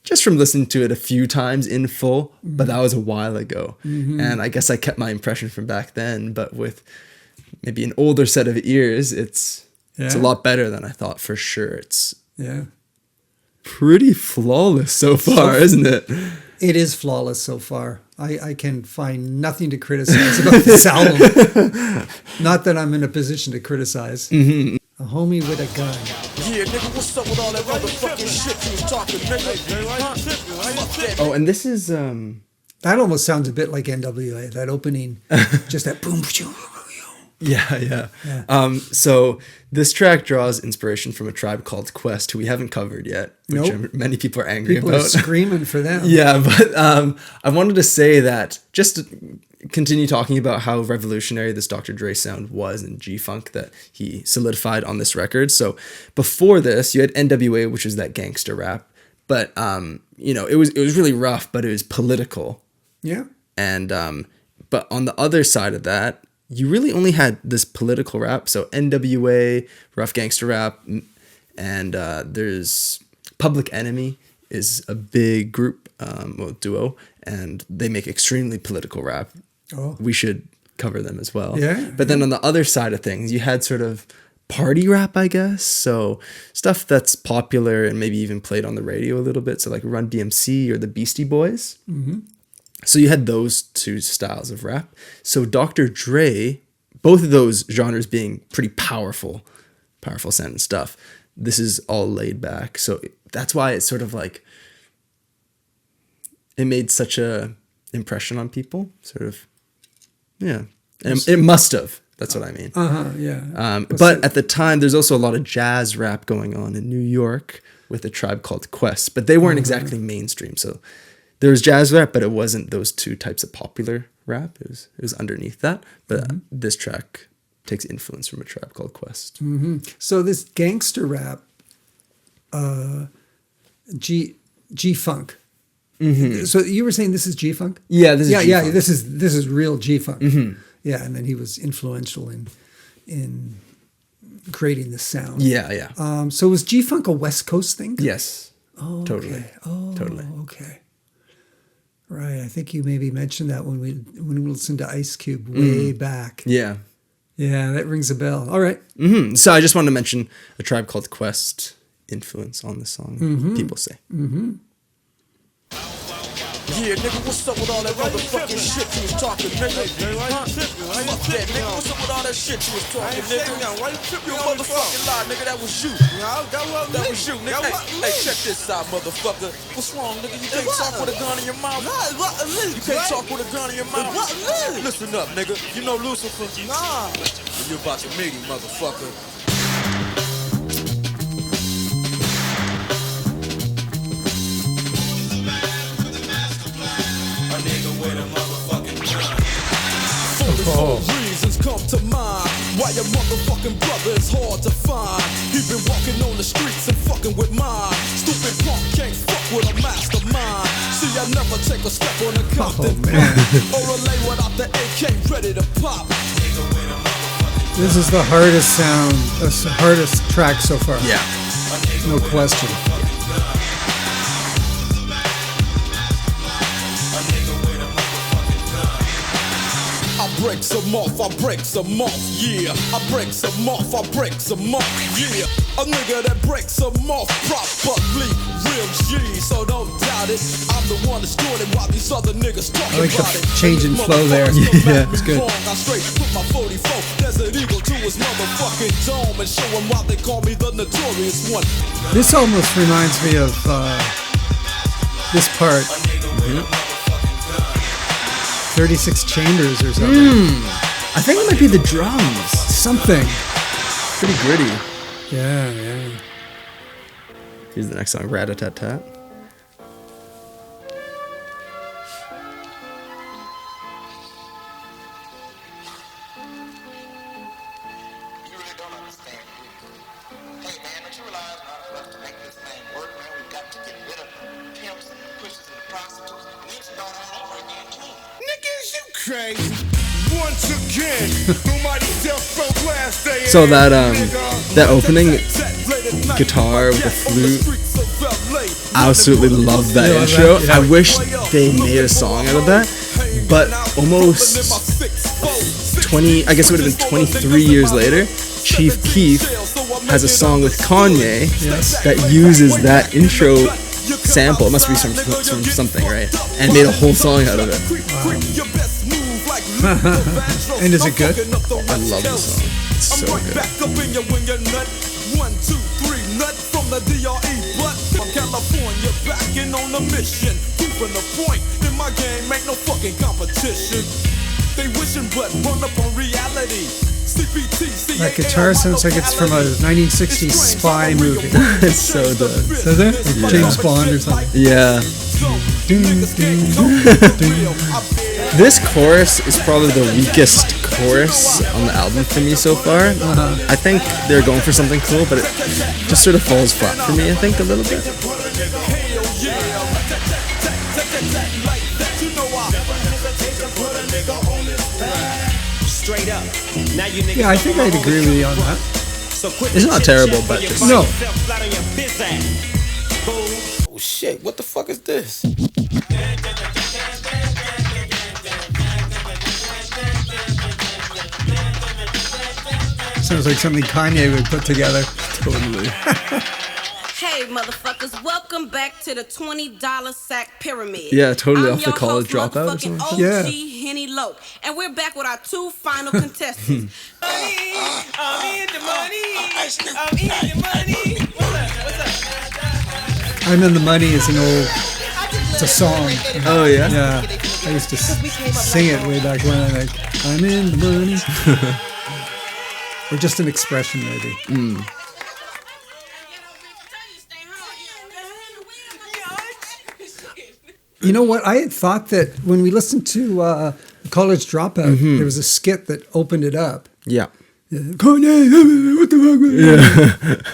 just from listening to it a few times in full, but that was a while ago. And I guess I kept my impression from back then, but with maybe an older set of ears, it's a lot better than I thought, for sure. It's pretty flawless so far, isn't it? It is flawless so far. I can find nothing to criticize about this album. Not that I'm in a position to criticize. A homie with a gun. Yeah, nigga, what's up with all that motherfucking shit you was talking, nigga? Oh, and this is that almost sounds a bit like N.W.A. That opening, just that boom. Yeah. So this track draws inspiration from a tribe called Quest, who we haven't covered yet, which many people are angry about. People are screaming for them. Yeah, but I wanted to say that, just to continue talking about how revolutionary this Dr. Dre sound was in G-Funk that he solidified on this record. So before this, you had N.W.A., which was that gangster rap, but it was really rough, but it was political. Yeah. And but on the other side of that, you really only had this political rap. So N.W.A., rough gangster rap, and there's Public Enemy is a big group, duo, and they make extremely political rap. Oh. We should cover them as well. Yeah. But then on the other side of things, you had sort of party rap, I guess. So stuff that's popular and maybe even played on the radio a little bit. So like Run DMC or the Beastie Boys. So you had those two styles of rap. So Dr. Dre, both of those genres being pretty powerful sounding stuff. This is all laid back. So that's why it's sort of like, it made such a impression on people, sort of. Yeah. And it must have. That's what I mean. Yeah. But at the time, there's also a lot of jazz rap going on in New York with a tribe called Quest, but they weren't exactly mainstream. So there was jazz rap, but it wasn't those two types of popular rap. It was underneath that. But this track takes influence from a tribe called Quest. So this gangster rap, G-Funk. So you were saying this is G-Funk? Yeah, this is G-Funk. Yeah, this is real G-Funk. Yeah, and then he was influential in creating this sound. Yeah. So was G-Funk a West Coast thing? Yes. Oh, totally. Okay. Oh, totally. Okay. Right. I think you maybe mentioned that when we listened to Ice Cube way back. Yeah. Yeah, that rings a bell. All right. So I just wanted to mention a tribe called Quest influence on the song. People say. Yeah, nigga, what's up with all that motherfucking shit you was talking, nigga? Fuck that, nigga, what's up with all that shit you was talking, nigga? Why you tripping? You motherfucking lie, nigga, that was you. That was you, nigga. Hey, check this out, motherfucker. What's wrong, nigga? You can't talk with a gun in your mouth? You can't talk with a gun in your mouth? Listen up, nigga. You know Lucifer? Nah. You about to meet him, motherfucker. Four reasons come to mind why your motherfucking brother is hard to find. He been walking on the streets and fucking with mine. Stupid punk can't fuck with a mastermind. See, I never take a step on a Compton or a lay without the AK ready to pop. This is the hardest sound, the hardest track so far. Yeah. No question. I break some off, yeah. I break some off, yeah. A nigga that breaks them off properly, real G, so don't doubt it. I'm the one that's doing it while these other niggas talking I like about the it. change in flow there. Yeah, it's good. I straight put my 44 Desert Eagle to his motherfucking dome and show him why they call me the notorious one. This almost reminds me of this part. 36 chambers or something. I think it might be the drums. Something. Pretty gritty. Yeah, yeah. Here's the next song, Rat-Tat-Tat-Tat. So that opening guitar with the flute, I absolutely love that intro. I wish they made a song out of that, but almost 20, I guess it would have been 23 years later, Chief Keef has a song with Kanye that uses that intro sample. It must be from something, right? And made a whole song out of it. Wow. And is it good? I love the song. It's so good. Back up in your wing your nut. 1, 2, 3, nut from the DRE. But from California, backing on a mission. Proving the point in my game ain't no fucking competition. They wishing but run up on reality. CPT, that guitar sounds like it's from a 1960s spy movie. It's so good. Is it? Like James Bond or something. Yeah. This chorus is probably the weakest chorus on the album for me so far. I think they're going for something cool, but it just sort of falls flat for me, I think, a little bit. Yeah, I think I'd agree with you on that. It's not terrible, but just... No. Oh shit, what the fuck is this? Sounds like something Kanye would put together. Totally. Hey, motherfuckers, welcome back to the $20 sack pyramid. Yeah, totally I'm off the your college host, dropout or motherfucking something. Yeah. OG Henny Low. And we're back with our 2 final contestants. I'm in the money. I'm in the Money is an old, it's a song. Oh, yeah? Yeah. I used to sing it way back when. Like, I'm in the money. Or just an expression, maybe. You know what? I had thought that when we listened to College Dropout, there was a skit that opened it up. Yeah. Kanye, what the fuck?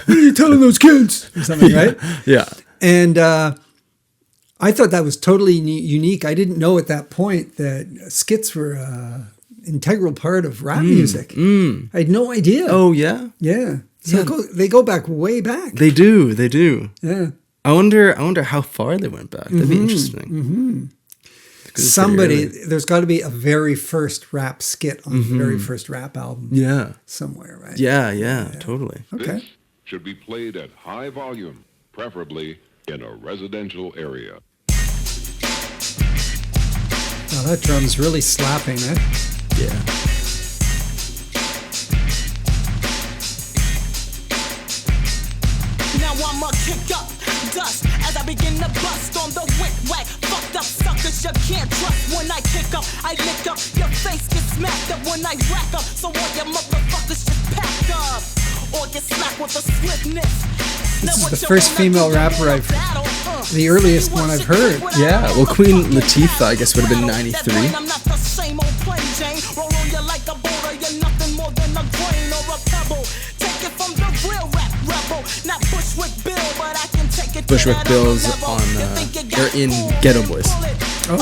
What are you telling those kids? Or something, right? Yeah. And I thought that was totally unique. I didn't know at that point that skits were an integral part of rap music. I had no idea. Oh, yeah? Yeah. So they go back way back. They do. Yeah. I wonder how far they went back. That'd be interesting. Somebody, there's got to be a very first rap skit on the very first rap album. Yeah. Somewhere, right? Yeah, totally. Okay. This should be played at high volume, preferably in a residential area. Now that drum's really slapping, eh? Yeah. Now I'ma kick up dust as I begin to bust on the wick whack. Fucked up suckers you can't trust. When I kick up, I lick up. Your face gets smacked up when I rack up. So all your motherfuckers just pack up or get slapped with a swiftness. This is the first female rapper the earliest one I've heard. Yeah, well, Queen Latifah, I guess, would have been 93. Bushwick Bills on they're in Ghetto Boys. Oh.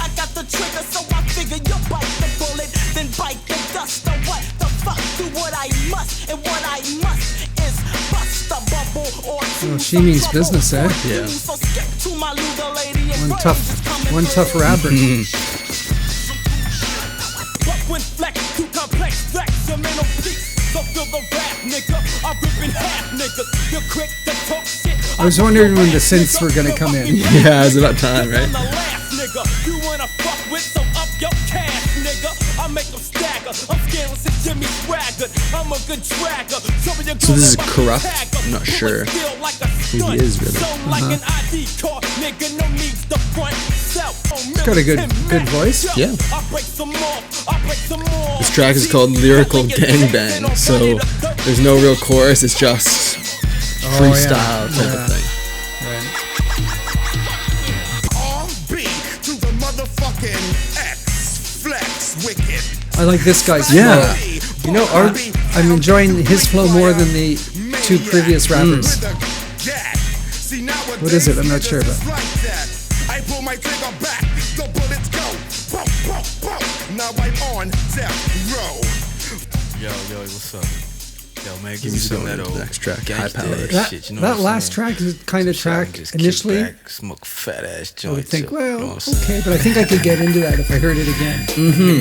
I got the trigger, so I figure you bite the bullet, then bite the dust. Or what the fuck? Do what I must, and what I must is bust a bubble or two. Oh, she means business, eh? Yeah. So skip to my Luda lady and One tough rapper. But when flex too complex, flex your mental peace. So feel the rap, nigga. I'm ripping half, niggas. You're quick to talk shit. I was wondering when the synths were gonna come in. Yeah, it's about time, right? Nigga, you wanna fuck with, so up your cash, nigga. I make them stagger. I'm scared since Jimmy Swaggart. I'm a good tracker. So this is Corrupt. I'm not sure who he is really. He's got a good voice. Yeah. This track is called Lyrical Gangbang, so there's no real chorus. It's just freestyle type of thing. I like this guy's Yeah. flow. You know, I'm enjoying his flow more than the two previous rappers. What is it? I'm not sure, but I pull my trigger back, the bullets go. Now I'm on death row. Yo, what's up? Yo, man, give me some of that old next track. High power shit. You know that last track is the kind of track initially back, smoke fat ass I would joints. think, you well, know what I'm saying? okay, but I think I could get into that if I heard it again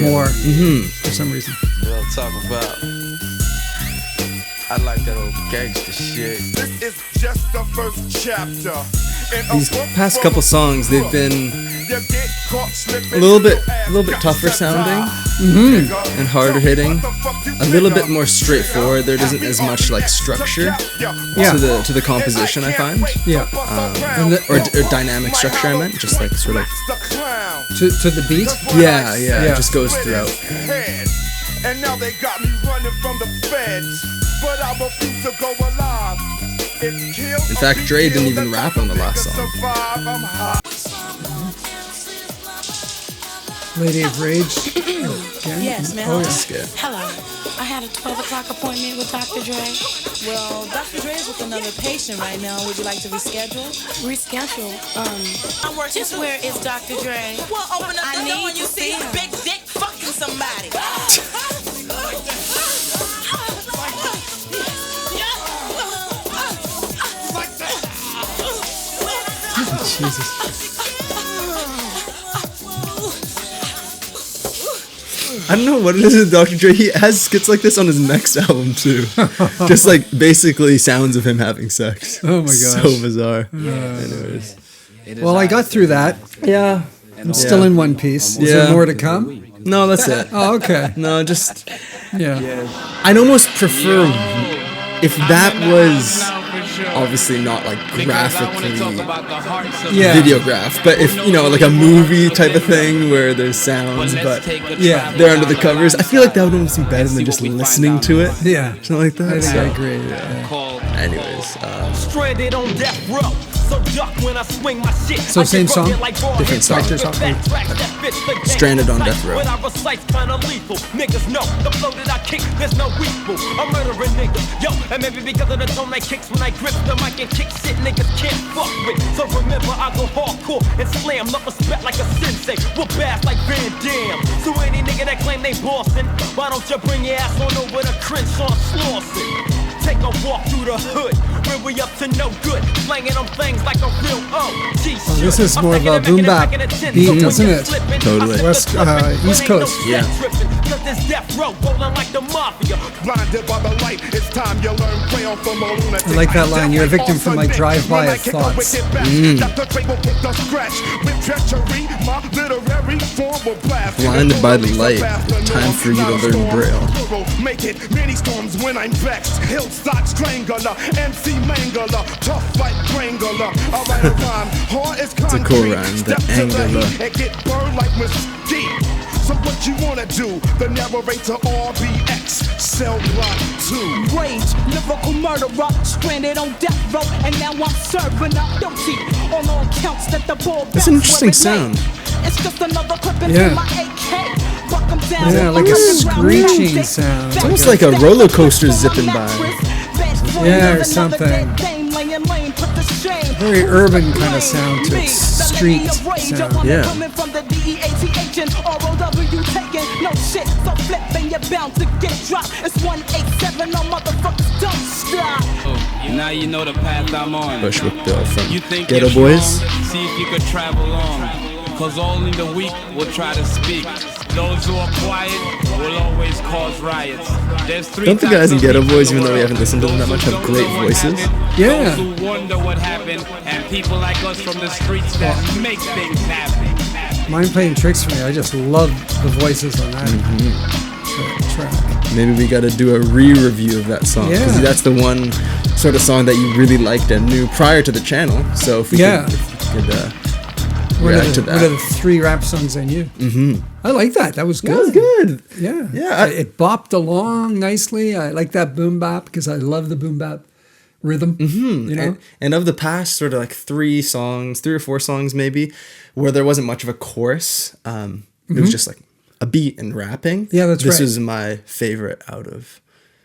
more for some reason. What I'm talking about. I like that old gangster shit. This is just the first chapter. These past couple songs, they've been a little bit tougher sounding and harder hitting, a little bit more straightforward. There isn't as much like structure to the composition, I find. Yeah, or dynamic structure. I meant just like sort of to the beat. Yeah, it just goes throughout. And now they got me running from the feds, but I refuse to go alive. In fact, Dre didn't even rap on the last song. Lady of Rage. Again? Yes, man. Oh, yeah. Hello. I had a 12 o'clock appointment with Dr. Dre. Well, Dr. Dre is with another patient right now. Would you like to reschedule? Reschedule? Just where is Dr. Dre? Well, open up the door and you see his big dick fucking somebody. Jesus. I don't know what it is with Dr. Dre. He has skits like this on his next album too. Just like basically sounds of him having sex. Oh my gosh. So bizarre. Anyways. Well, I got through that. Yeah. I'm still in One Piece. Is there more to come? No, that's it. Oh, okay. No, just yeah. I'd almost prefer if that was obviously not like graphically videographed, but if like a movie type of thing where there's sounds, but they're under the covers. I feel like that would almost be better than just listening to it. Yeah, something like that. I think I agree. Anyways, stranded on death row. So duck when I swing my shit. So same song, different song. Stranded on death row. When I recite kinda lethal, niggas know the flow that I kick, there's no equal. I'm murdering niggas, yo, and maybe because of the tone I kicks when I grip the mic and kick shit niggas can't fuck with. So remember, I go hardcore and slam, not respect like a sensei. Whoop ass like Van Damme. So any nigga that claim they bossin', why don't you bring your ass on over to Crenshaw Slauson? Take a walk through the hood, where we up to no good, slanging them things like a real OG. Oh, this is more of a boom bap beat, doesn't it? Totally. West, East Coast. Yeah. Blinded by the light, it's time you learn crayon from a lunatic. I like that line. You're a victim from my drive-by of thoughts. Blinded by the light. Time for you to learn Braille. Make it many storms when I'm vexed. Hillstock strangler, MC mangler, tough like Strangler. I write a rhyme, hard as concrete. It's a cool rhyme, the angular. And get burned like mesquite. So what you wanna do? The narrator RBX, cell block 2. Rage, lyrical murderer, stranded on death row, and now I'm serving up guilty on all counts that the ball. That's an interesting sound. It's just another clip into my AK. Buck 'em down. Yeah, like a screeching sound. It's almost like a roller coaster zipping by. Yeah, or something. lying lane, put the shame. Very urban kind of sound to it. Street sound. Yeah. Coming from the DEATH and ROW taking no shit. So flipping, you're bound to get dropped. It's 187, no motherfuckers don't stop. Now you know the path I'm on. Push with Bill from You think Ghetto you're Boys. strong, see if you could travel on. Cause only the weak will try to speak. Those who are quiet will always cause riots. There's three Don't the guys in types of Ghetto people Boys, even in the though we haven't world. listened to them that much, have great voices? Yeah. Those who wonder what happened, and people like us from the streets that make things happen. Mind Playing Tricks for me. I just love the voices on that track. Maybe we got to do a re-review of that song. Because Yeah. that's the one sort of song that you really liked and knew prior to the channel. So if we could react to One of the that. 3 rap songs I knew. Mm-hmm. I like that. That was good. That was good. Yeah. Yeah. It bopped along nicely. I like that boom bap because I love the boom bap rhythm. Mm-hmm. You know? And of the past sort of like 3 or 4 songs maybe, where there wasn't much of a chorus, it was just like a beat and rapping. Yeah, that's this right. was my favorite out of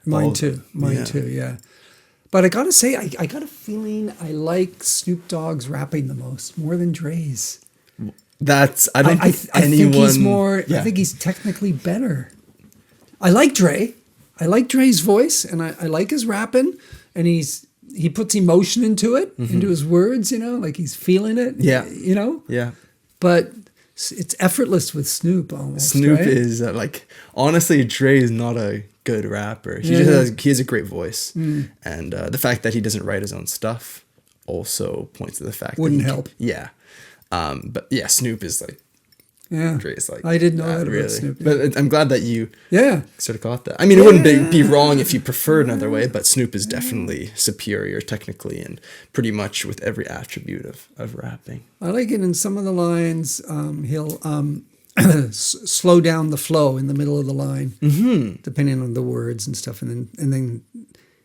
all Mine of too. them. Mine too, yeah. But I gotta say, I got a feeling I like Snoop Dogg's rapping the most, more than Dre's. That's I don't think I anyone. think he's more. Yeah. I think he's technically better. I like Dre. I like Dre's voice, and I like his rapping, and he puts emotion into it, into his words. You know, like he's feeling it. Yeah. You know. Yeah. But it's effortless with Snoop almost. Snoop right? is like honestly, Dre is not a good rapper. He has a great voice, and the fact that he doesn't write his own stuff also points to the fact Wouldn't that help. Yeah, but yeah, Snoop is like Yeah. Dre's like I didn't know that about really. Snoop. But I'm glad that you sort of caught that. I mean, it wouldn't be wrong if you preferred another way, but Snoop is definitely superior technically and pretty much with every attribute of rapping. I like it in some of the lines. He'll slow down the flow in the middle of the line, depending on the words and stuff, and then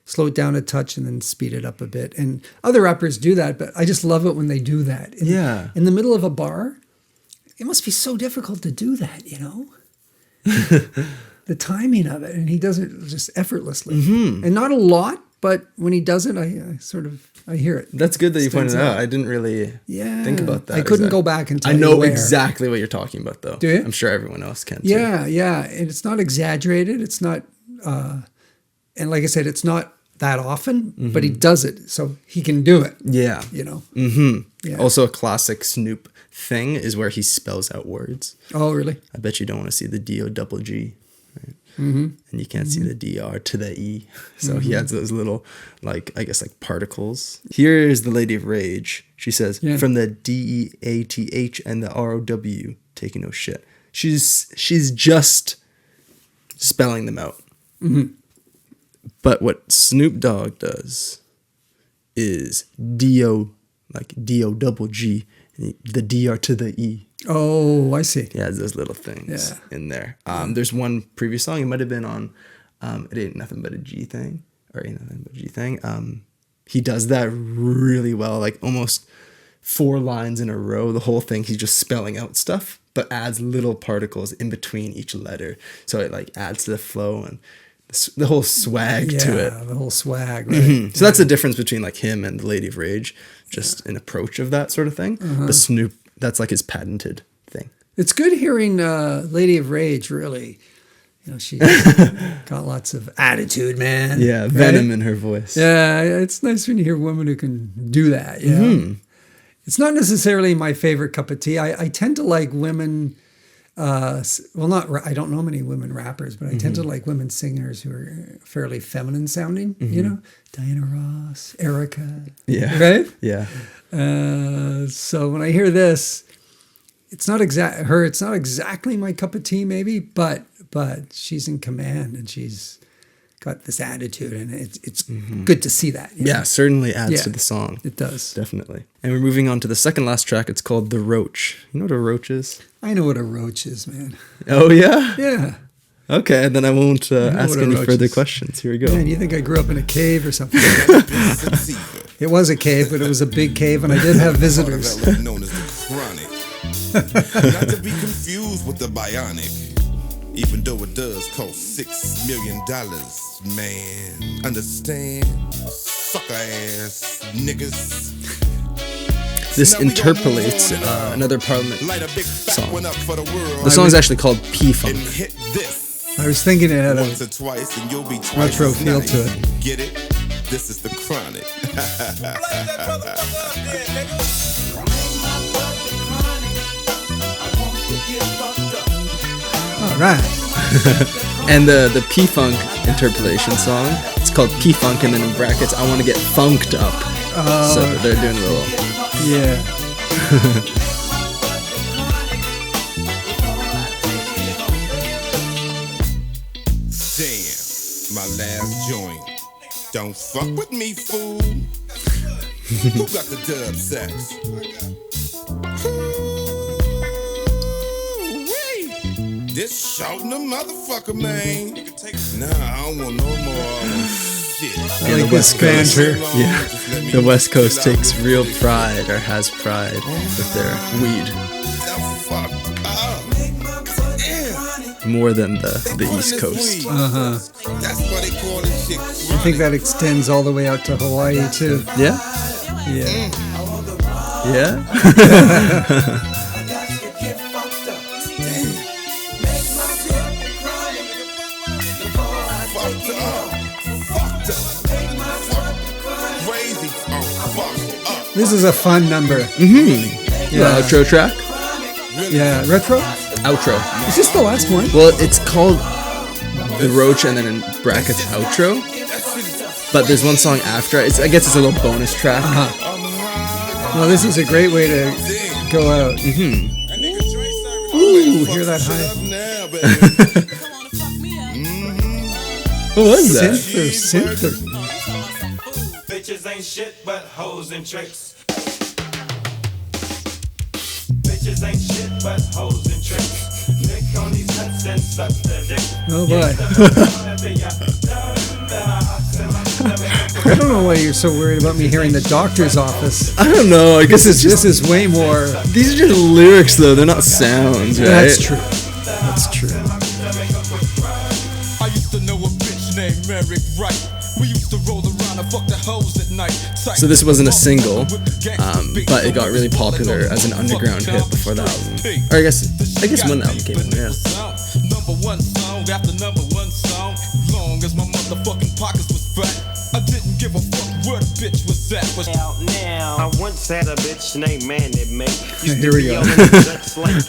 slow it down a touch and then speed it up a bit. And other rappers do that, but I just love it when they do that. In the middle of a bar, it must be so difficult to do that, you know? The timing of it, and he does it just effortlessly. And not a lot, but when he does it, I hear it. That's good that you Stands pointed out. I didn't really think about that. I couldn't go back and tell I know you where. exactly what you're talking about, though. Do you? I'm sure everyone else can, too. Yeah. And it's not exaggerated. It's not, and like I said, it's not that often, but he does it, so he can do it. Yeah. You know? Yeah. Also, a classic Snoop thing is where he spells out words. Oh, really? I bet you don't want to see the D-O-double-G. Right? And you can't see the DR to the E. So he adds those little, like, I guess, like particles. Here's the Lady of Rage. She says, from the D-E-A-T-H and the R-O-W, taking no shit. She's just spelling them out. But what Snoop Dogg does is D-O, like D-O-double-G, the DR to the E. Oh, I see. He adds those little things in there. There's one previous song, it might have been on It Ain't Nothing But a G Thing, or Ain't Nothing But a G Thing. He does that really well, like almost 4 lines in a row. The whole thing, he's just spelling out stuff, but adds little particles in between each letter. So it like adds to the flow and the whole swag to it. Yeah, the whole swag, right? So that's the difference between like him and the Lady of Rage, just an approach of that sort of thing. But Snoop, that's like his patented thing. It's good hearing Lady of Rage, really. You know, she's got lots of attitude, man. Yeah, venom in her voice. Yeah, it's nice when you hear women who can do that. Yeah. It's not necessarily my favorite cup of tea. I tend to like women... I don't know many women rappers, but I tend to like women singers who are fairly feminine sounding, you know, Diana Ross, Erykah, right? Yeah. So when I hear this, it's not exactly my cup of tea, maybe, but she's in command and she's got this attitude, and it's good to see that. Yeah, certainly adds to the song. It does. Definitely. And we're moving on to the second last track. It's called The Roach. You know what a roach is? I know what a roach is, man. Oh, yeah? Yeah. Okay, then I won't ask any further questions. Here we go. Man, you think I grew up in a cave or something? It was a cave, but it was a big cave, and I did have visitors. Known as the chronic. Not to be confused with the bionic. Even though it does cost $6 million, man. Understand? sucker ass niggas. This interpolates another Parliament song. The song is actually called P-Funk. I was thinking it had a Once or twice and you'll be twice retro as feel nice. to it. Get it? This is the chronic. All right. And the P-Funk interpolation song, it's called P-Funk, and then in brackets, I want to get funked up. So they're doing a little... Yeah. Damn, my last joint. Don't fuck with me, fool. Who got the dub sex? Ooh-wee. This shouting a motherfucker, man. Nah, I don't want no more shit. Yeah, the West Coast. Yeah, the West Coast takes real pride, or has pride, with their weed. More than the East Coast. Uh-huh. That's why they call it shit. I think that extends all the way out to Hawaii too. Yeah? Yeah. Yeah? This is a fun number. Mm-hmm. Yeah. The outro track? Yeah, retro? Outro. Is this the last one? Well, it's called The Roach and then in brackets outro. But there's one song after. I guess it's a little bonus track. Well, this is a great way to go out. Mm-hmm. Ooh, hear that high? What was that? Synth. Bitches ain't shit but hoes and tricks. Bitches ain't shit but hoes and tricks. Lick on these nuts and suck the dick. Oh boy. I don't know why you're so worried about me hearing the doctor's office. I don't know. I guess this is way more. These are just lyrics, though. They're not sounds, right? That's true. That's true. I used to know a bitch named Merrick Wright. We used to roll around and fuck the hoes at night. So this wasn't a single, but it got really popular as an underground hit before the album. Or I guess when the album came out, yeah. Number one song after number one song. Long as my motherfucking pockets was fat, I didn't give a fuck where the bitch was at. Now, I once had a bitch named Manny May. Here we go. Like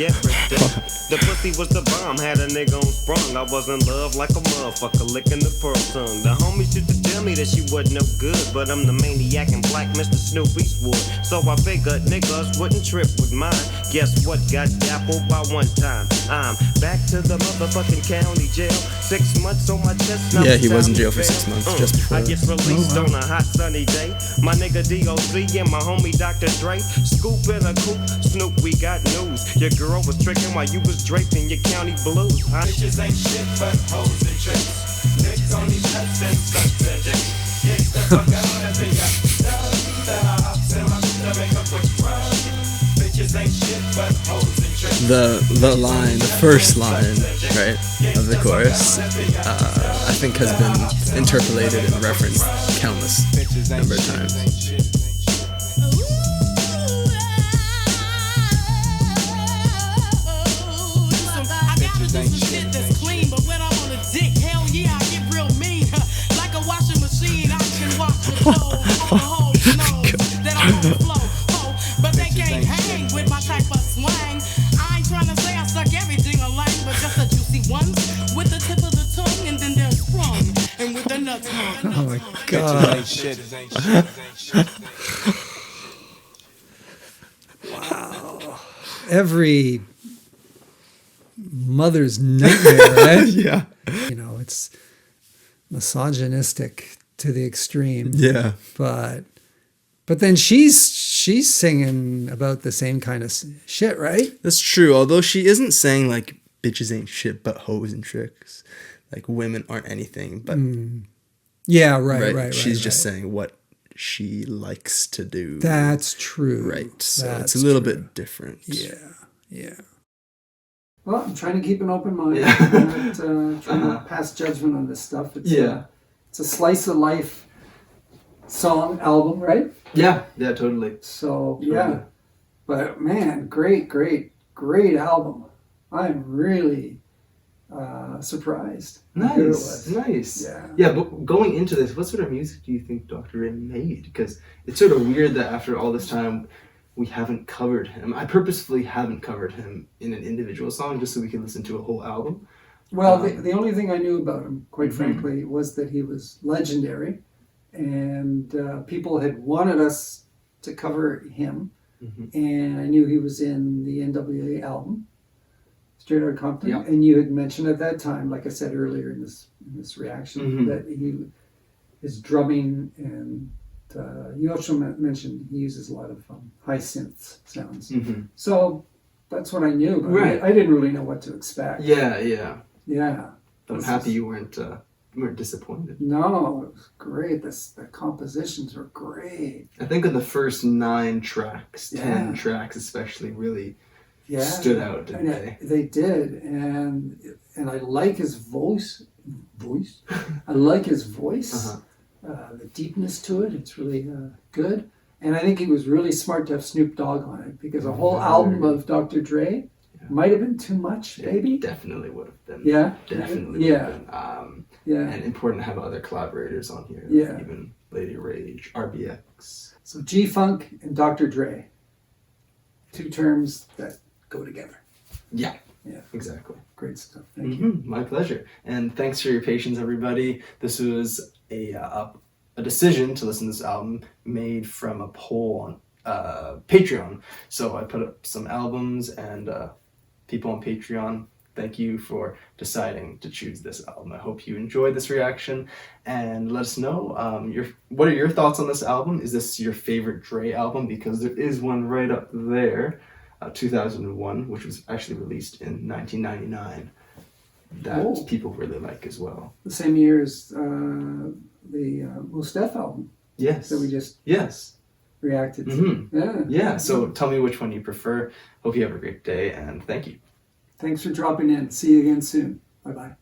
the pussy was the bomb, had a nigga on sprung. I was in love like a motherfucker, licking the pearl tongue. The homies used to tell me that she wasn't no good, but I'm the maniac in black, Mr. Snoop Eastwood. So I figured niggas wouldn't trip with mine. Guess what? Got dappled by one time. I'm back to the motherfucking county jail. 6 months on my chest. Yeah, he was in jail for 6 months just before. I get released on a hot sunny day. My nigga DOC and my homie Dr. Dre. Scoop in a coupe, Snoop, we got news. Your girl was tricking while you was draped in your county blues. Bitches ain't shit but hoes and tricks. Licks on these nuts and suck the dick. Get the fuck out of here. Bitches ain't shit but hoes and tricks. The first line, right, of the chorus, I think has been interpolated and referenced countless number of times. Shit that's clean, but when I'm on a dick, hell yeah, I get real mean. Like a washing machine, I can wash the clothes. All the hoes know that I'm on the flow. But they can't hang with my type of swang. I ain't trying to say I suck everything alike, but just a juicy one with the tip of the tongue, and then they're sprung, and with the nuts hung. Oh my god. Wow. Every mother's nightmare, right? Yeah. You know, it's misogynistic to the extreme. Yeah. But then she's singing about the same kind of shit, right? That's true. Although she isn't saying like bitches ain't shit but hoes and tricks. Like women aren't anything but yeah, right. She's just saying what she likes to do. That's true. Right. So That's it's a little true. bit different. Yeah. Well, I'm trying to keep an open mind. I'm not trying to pass judgment on this stuff. It's it's a slice of life song album, right? Yeah, totally. So Totally. yeah, but man, great album. I'm really surprised. how good it was. Nice. Yeah. Yeah, but going into this, what sort of music do you think Dr. Dre made? Because it's sort of weird that after all this time, we haven't covered him. I purposefully haven't covered him in an individual song just so we can listen to a whole album. Well, the only thing I knew about him, quite frankly, was that he was legendary, and people had wanted us to cover him, and I knew he was in the N.W.A. album, Straight Outta Compton, and you had mentioned at that time, like I said earlier in this reaction, that his drumming, and you also mentioned he uses a lot of high synth sounds. So that's what I knew, but I didn't really know what to expect. Yeah. But I'm This happy is- you weren't disappointed. No, it was great. The compositions were great. I think in the first 9 tracks, 10 Yeah. tracks especially, really Yeah, stood out, didn't and they? They did, and I like his voice. I like his voice. The deepness to it. It's really good. And I think he was really smart to have Snoop Dogg on it, because a whole album of Dr. Dre might have been too much, maybe. It definitely would have been. Yeah? Definitely Yeah. would have been. Yeah. And important to have other collaborators on here. Yeah. Even Lady Rage, RBX. So G-Funk and Dr. Dre. 2 terms that go together. Yeah. Yeah. Exactly. Great stuff. Thank you. My pleasure. And thanks for your patience, everybody. This was a decision to listen to this album made from a poll on Patreon. So I put up some albums, and people on Patreon, thank you for deciding to choose this album. I hope you enjoyed this reaction, and let us know what are your thoughts on this album. Is this your favorite Dre album? Because there is one right up there, 2001, which was actually released in 1999, that people really like as well. The same year as the Mustaf album. Yes. That we just reacted to. Yeah, so tell me which one you prefer. Hope you have a great day, and thank you. Thanks for dropping in. See you again soon. Bye-bye.